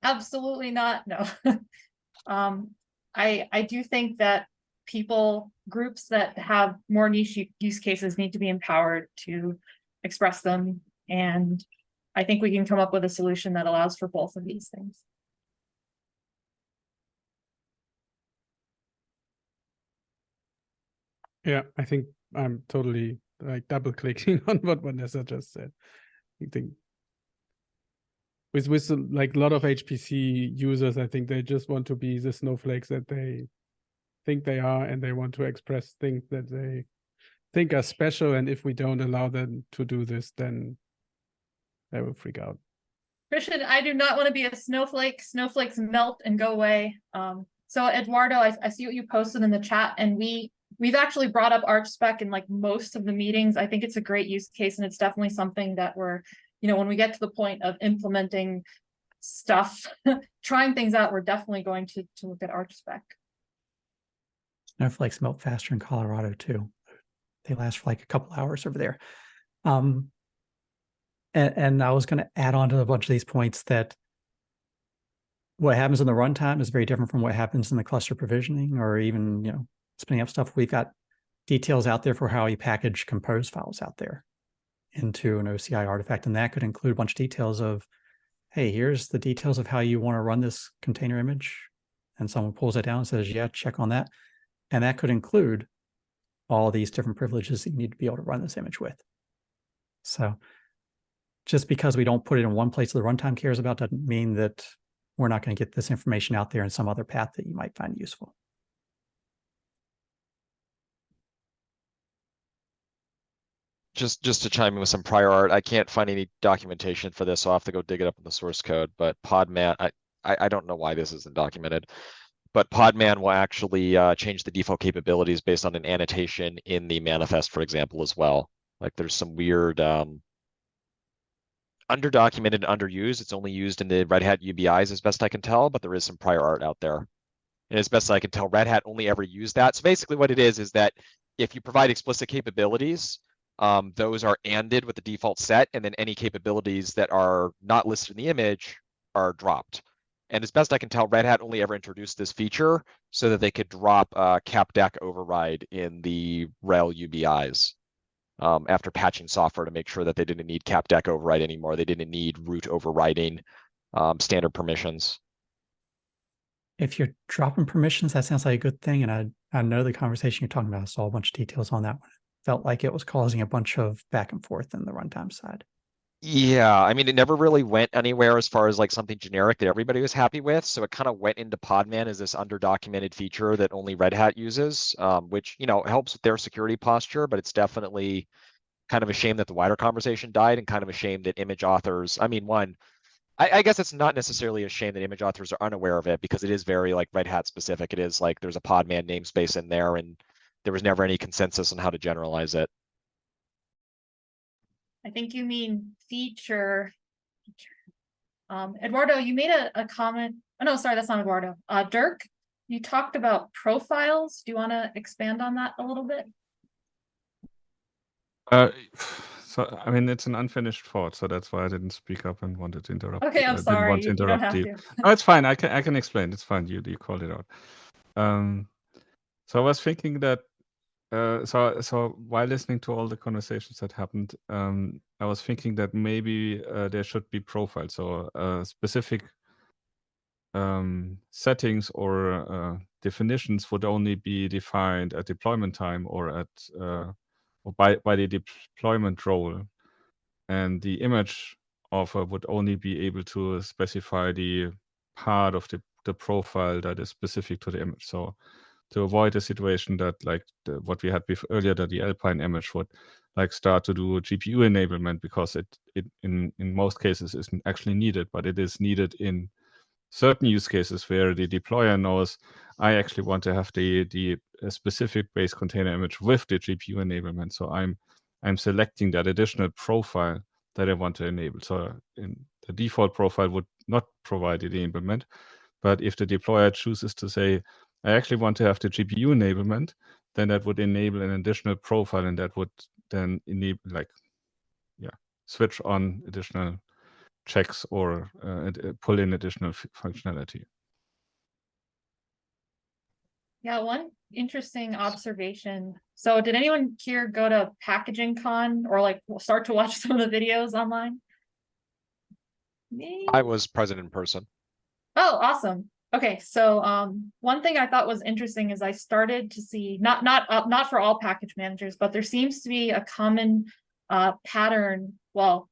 Absolutely not. No. I do think that groups that have more niche use cases need to be empowered to express them. And I think we can come up with a solution that allows for both of these things. Yeah, I think I'm totally like double clicking on what Vanessa just said. I think with like a lot of HPC users, I think they just want to be the snowflakes that they think they are, and they want to express things that they think are special. And if we don't allow them to do this, then they will freak out. Christian, I do not want to be a snowflake. Snowflakes melt and go away. So Eduardo, I see what you posted in the chat, and we've actually brought up ArchSpec in like most of the meetings. I think it's a great use case, and it's definitely something that we're you know, when we get to the point of implementing stuff, trying things out, we're definitely going to look at ArchSpec. Snowflakes melt faster in Colorado too. They last for like a couple hours over there. And I was going to add on to a bunch of these points that what happens in the runtime is very different from what happens in the cluster provisioning or even, you know, spinning up stuff. We've got details out there for how you package compose files out there into an OCI artifact. And that could include a bunch of details of, hey, here's the details of how you want to run this container image. And someone pulls it down and says, yeah, check on that. And that could include all these different privileges that you need to be able to run this image with. So just because we don't put it in one place that the runtime cares about doesn't mean that we're not going to get this information out there in some other path that you might find useful. Just to chime in with some prior art, I can't find any documentation for this, so I'll have to go dig it up in the source code. But Podman, I don't know why this isn't documented, but Podman will actually change the default capabilities based on an annotation in the manifest, for example, as well. Like there's some weird underdocumented, underused. It's only used in the Red Hat UBIs as best I can tell, but there is some prior art out there. And as best I can tell, Red Hat only ever used that. So basically what it is that if you provide explicit capabilities, those are ANDed with the default set, and then any capabilities that are not listed in the image are dropped. And as best I can tell, Red Hat only ever introduced this feature so that they could drop CapDec override in the RHEL UBIs after patching software to make sure that they didn't need CapDec override anymore. They didn't need root overriding standard permissions. If you're dropping permissions, that sounds like a good thing. And I know the conversation you're talking about. I saw a bunch of details on that one. It felt like it was causing a bunch of back and forth in the runtime side. Yeah, I mean, it never really went anywhere as far as like something generic that everybody was happy with. So it kind of went into Podman as this underdocumented feature that only Red Hat uses, which, you know, helps with their security posture, but it's definitely kind of a shame that the wider conversation died and kind of a shame that image authors, I mean, I guess it's not necessarily a shame that image authors are unaware of it because it is very like Red Hat specific. It is like there's a Podman namespace in there and there was never any consensus on how to generalize it. I think you mean feature. Eduardo, you made a comment. Oh, no, sorry, that's not Eduardo. Dirk, you talked about profiles. Do you want to expand on that a little bit? So, I mean, it's an unfinished thought, so that's why I didn't speak up and wanted to interrupt. Okay, I'm sorry. Want to You don't interrupt have you. to. No, it's fine. I can explain. It's fine. You called it out. So I was thinking that. So while listening to all the conversations that happened, I was thinking that maybe there should be profiles, so specific settings or definitions would only be defined at deployment time or at or by the deployment role, and the image author would only be able to specify the part of the profile that is specific to the image. So to avoid a situation that like what we had earlier, that the Alpine image would like start to do GPU enablement because it in most cases isn't actually needed, but it is needed in certain use cases where the deployer knows I actually want to have the specific base container image with the GPU enablement. So I'm selecting that additional profile that I want to enable. So in the default profile would not provide the enablement, but if the deployer chooses to say, I actually want to have the GPU enablement, then that would enable an additional profile, and that would then enable, like, switch on additional checks or pull in additional functionality. Yeah, one interesting observation. So did anyone here go to Packaging Con or like start to watch some of the videos online? Me? I was present in person. Oh, awesome. Okay, so one thing I thought was interesting is I started to see not for all package managers, but there seems to be a common pattern. Well,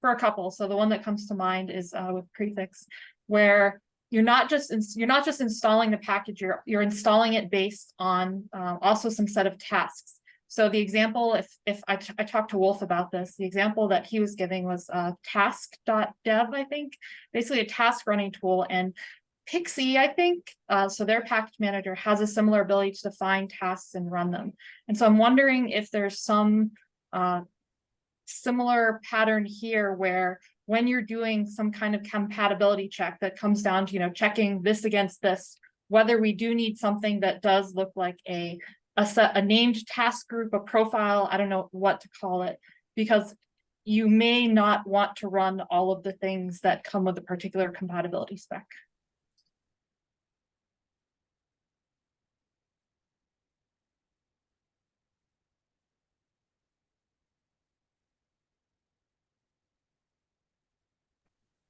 for a couple. So the one that comes to mind is with Prefix, where you're not just installing the package, you're installing it based on also some set of tasks. So the example, if I talked to Wolf about this, the example that he was giving was task.dev, I think, basically a task running tool, and Pixie, I think, so their package manager has a similar ability to define tasks and run them. And so I'm wondering if there's some similar pattern here where when you're doing some kind of compatibility check that comes down to, you know, checking this against this, whether we do need something that does look like a named task group, a profile, I don't know what to call it, because you may not want to run all of the things that come with a particular compatibility spec.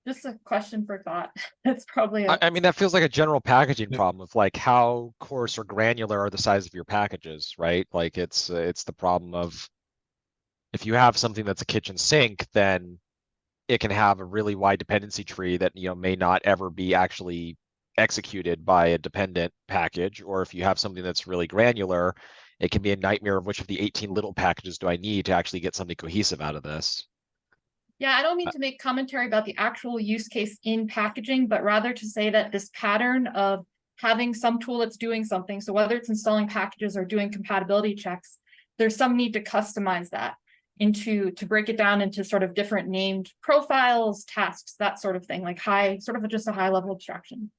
Just a question for thought. It's probably I mean, that feels like a general packaging Yeah. problem of like how coarse or granular are the size of your packages, right? Like it's the problem of if you have something that's a kitchen sink, then it can have a really wide dependency tree that, you know, may not ever be actually executed by a dependent package. Or if you have something that's really granular, it can be a nightmare of which of the 18 little packages do I need to actually get something cohesive out of this. Yeah, I don't mean to make commentary about the actual use case in packaging, but rather to say that this pattern of having some tool that's doing something, so whether it's installing packages or doing compatibility checks, there's some need to customize that to break it down into sort of different named profiles, tasks, that sort of thing, like sort of just a high level abstraction.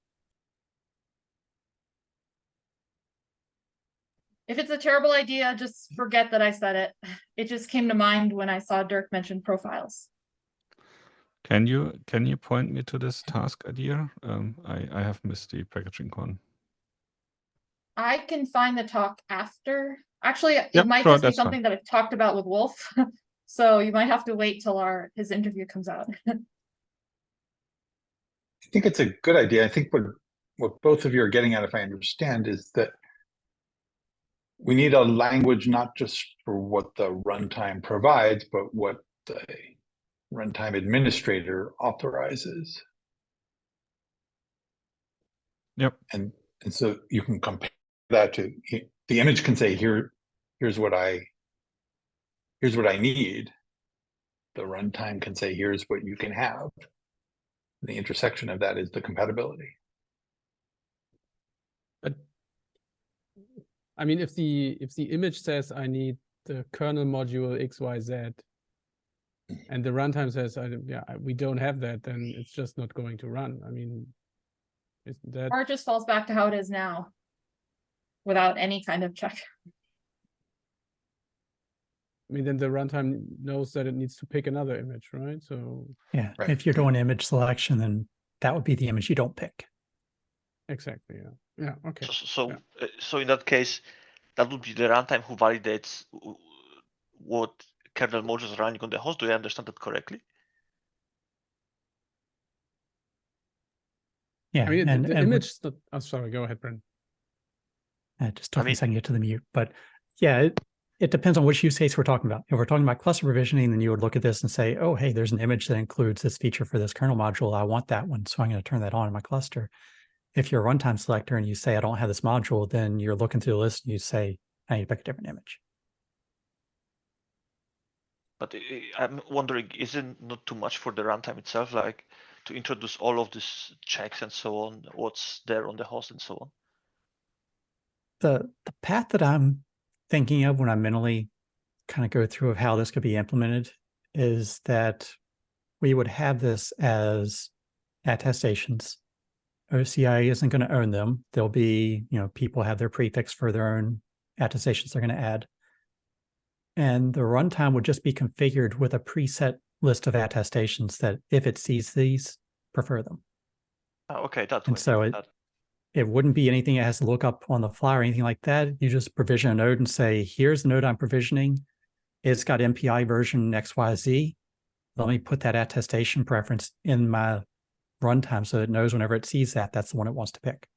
If it's a terrible idea, just forget that I said it. It just came to mind when I saw Dirk mention profiles. Can you point me to this task idea? I have missed the packaging con. I can find the talk after. Actually, it Yep, might sure, just be that's fine. something that I've talked about with Wolf. So you might have to wait till his interview comes out. I think it's a good idea. I think what both of you are getting at, if I understand, is that we need a language not just for what the runtime provides, but what the runtime administrator authorizes. Yep. And so you can compare that to the image can say, here's what I need. The runtime can say, here's what you can have. The intersection of that is the compatibility. But I mean, if the image says I need the kernel module XYZ, and the runtime says we don't have that, then it's just not going to run. I mean, isn't that? Or it just falls back to how it is now without any kind of check. I mean, then the runtime knows that it needs to pick another image, right? So Yeah, Right. if you're doing image selection, then that would be the image you don't pick. exactly, yeah, okay. So in that case, that would be the runtime who validates what kernel modules are running on the host. Do I understand that correctly? Yeah, I mean, and the image is not. Oh, sorry, go ahead, Brent. It just took me a second to get to the mute, but yeah, it depends on which use case we're talking about. If we're talking about cluster provisioning, then you would look at this and say, oh, hey, there's an image that includes this feature for this kernel module. I want that one, so I'm going to turn that on in my cluster. If you're a runtime selector and you say, I don't have this module, then you're looking through the list and you say, I need to pick a different image. But I'm wondering, is it not too much for the runtime itself, like to introduce all of these checks and so on, what's there on the host and so on? The path that I'm thinking of when I mentally kind of go through of how this could be implemented is that we would have this as attestations. OCI isn't going to own them. There'll be, people have their prefix for their own attestations they're going to add. And the runtime would just be configured with a preset list of attestations that if it sees these, prefer them. Oh, okay, that's and so it wouldn't be anything it has to look up on the fly or anything like that. You just provision a node and say, here's the node I'm provisioning. It's got MPI version XYZ. Let me put that attestation preference in my runtime so it knows whenever it sees that, that's the one it wants to pick.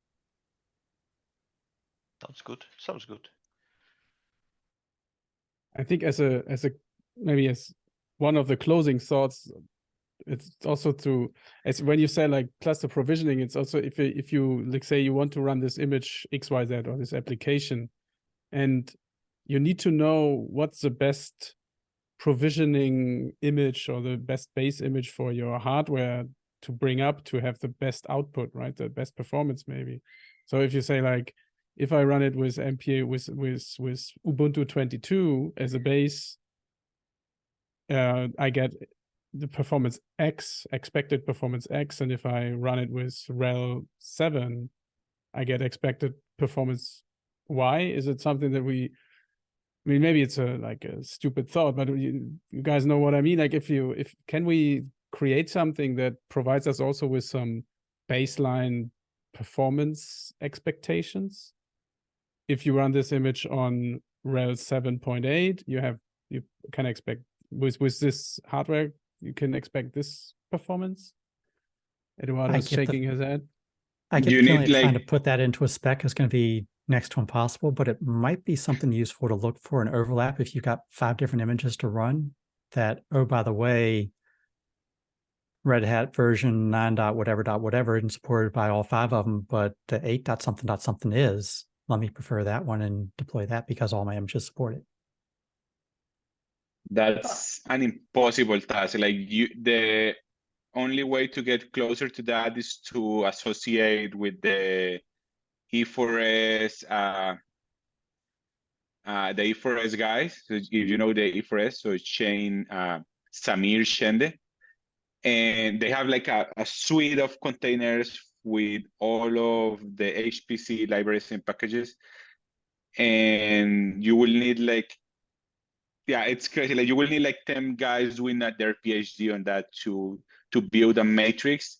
Sounds good. Sounds good. I think as one of the closing thoughts, it's also as when you say like cluster provisioning, it's also if you like say you want to run this image XYZ or this application, and you need to know what's the best provisioning image or the best base image for your hardware to bring up to have the best output, right? The best performance maybe. So if you say like, if I run it with with Ubuntu 22 as a base, I get the performance X, expected performance X, and if I run it with rel 7, I get expected performance Y. Is it something that I mean, maybe it's like a stupid thought, but you guys know what I mean? Like, can we create something that provides us also with some baseline performance expectations? If you run this image on rel 7.8, you can expect with this hardware, you can expect this performance. Eduardo's shaking his head. I get You the feeling need, that trying to like- put that into a spec is going to be next to impossible, but it might be something useful to look for an overlap if you've got 5 different images to run. That, oh, by the way, Red Hat version 9.whatever isn't supported by all 5 of them, but the 8.something.something is. Let me prefer that one and deploy that because all my images support it. That's an impossible task. Like the only way to get closer to that is to associate with the E4S, the E4S guys. So if you know the E4S, so Shane, Samir, Shende, and they have like a suite of containers with all of the HPC libraries and packages, and you will need like, yeah, it's crazy. Like you will need like 10 guys doing their PhD on that to build a matrix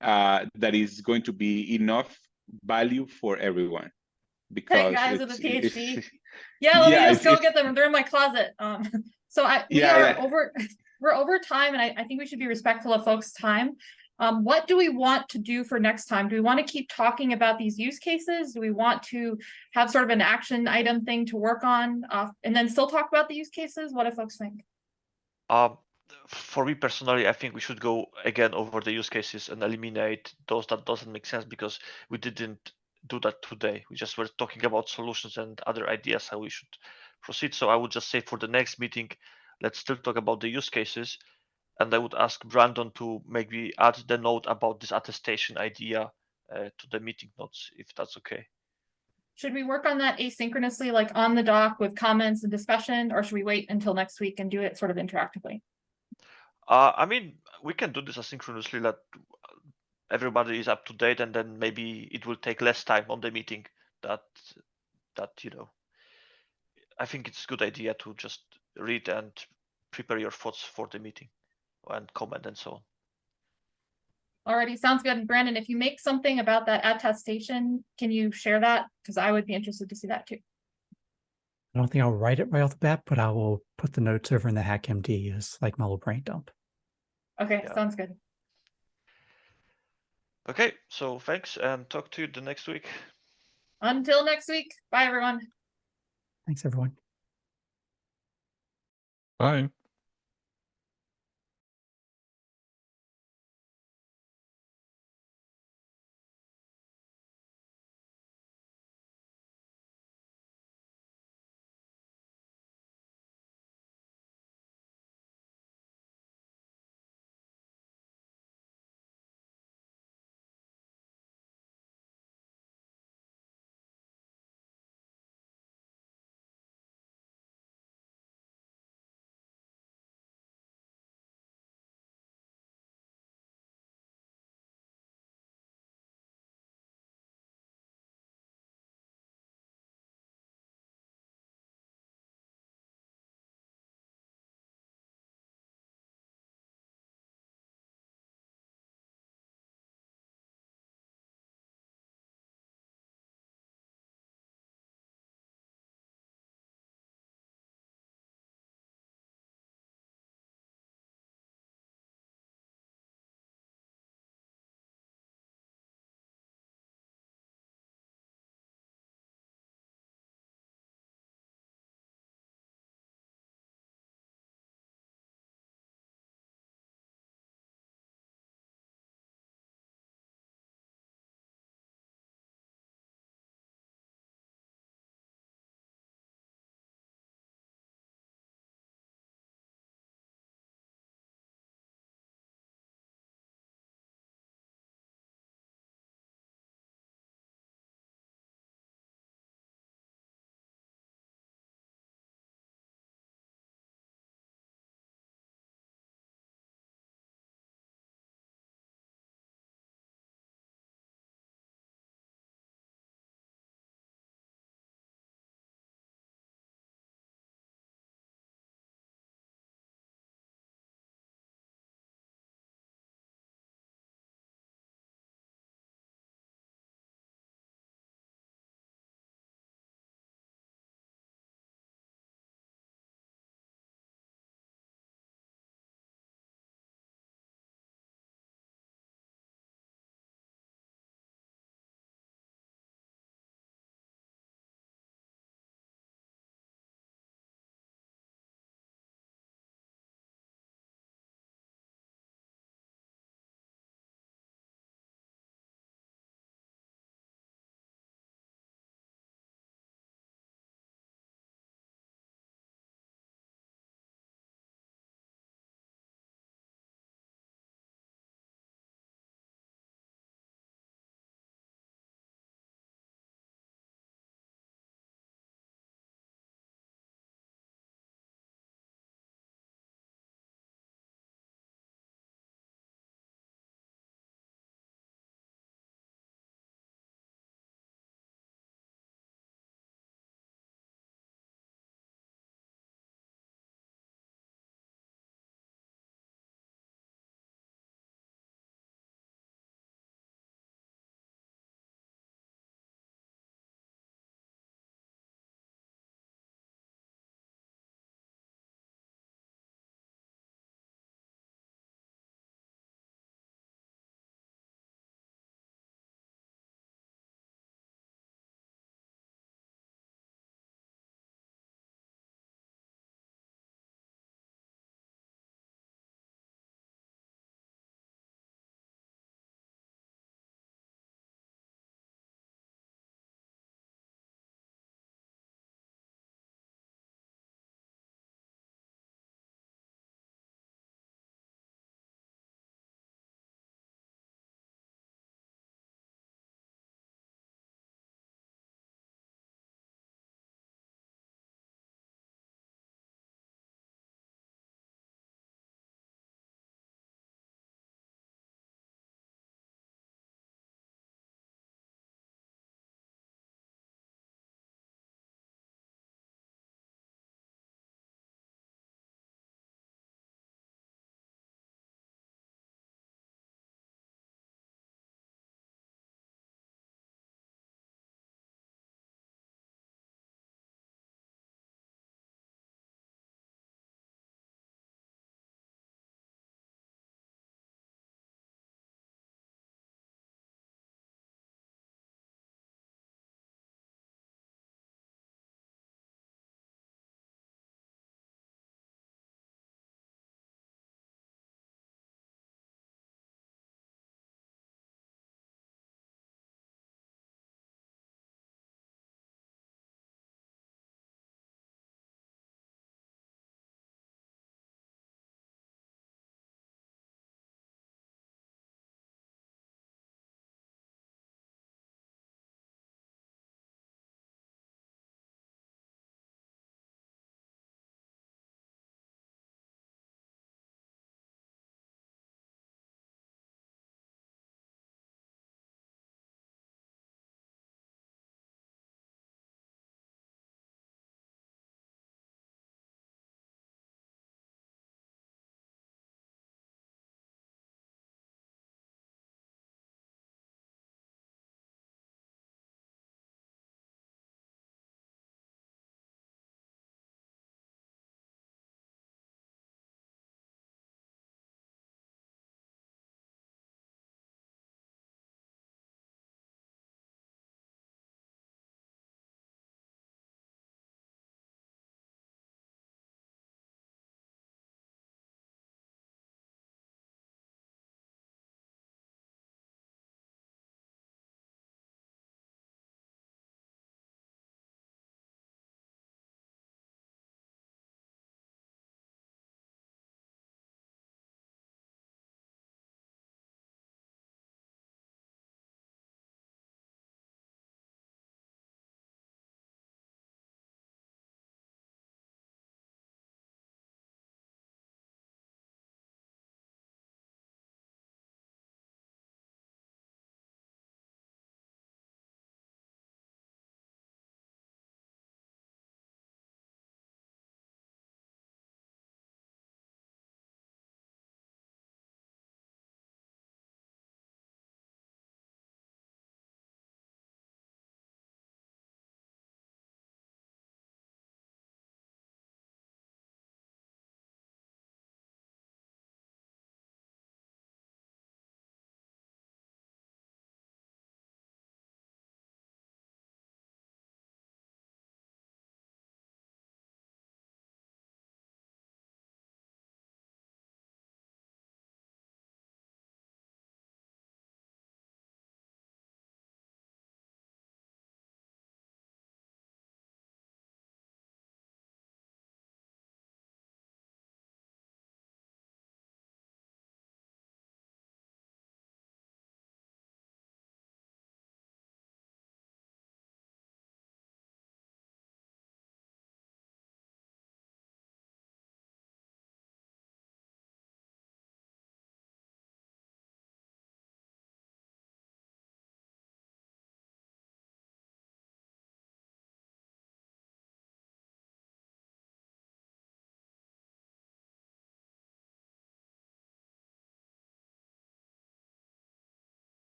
that is going to be enough value for evereveryone. Because guys with a it's PhD. Yeah, let me yeah, just go get them. They're in my closet. So we Yeah, are yeah. we're over time, and I think we should be respectful of folks' time. What do we want to do for next time? Do we want to keep talking about these use cases? Do we want to have sort of an action item thing to work on, and then still talk about the use cases? What do folks think? For me personally, I think we should go again over the use cases and eliminate those that doesn't make sense, because we didn't do that today. We just were talking about solutions and other ideas how we should proceed. So I would just say for the next meeting, let's still talk about the use cases. And I would ask Brandon to maybe add the note about this attestation idea to the meeting notes, if that's okay. Should we work on that asynchronously, like on the doc with comments and discussion, or should we wait until next week and do it sort of interactively? I mean, we can do this asynchronously, that everybody is up to date, and then maybe it will take less time on the meeting. That I think it's a good idea to just read and prepare your thoughts for the meeting and comment and so on. Alrighty, sounds good. Brandon, if you make something about that attestation, can you share that? Because I would be interested to see that too. I don't think I'll write it right off the bat, but I will put the notes over in the HackMD as like my little brain dump. Okay, Yeah. sounds good. Okay, so thanks, and talk to you the next week. Until next week. Bye, everyone. Thanks, everyone. Bye.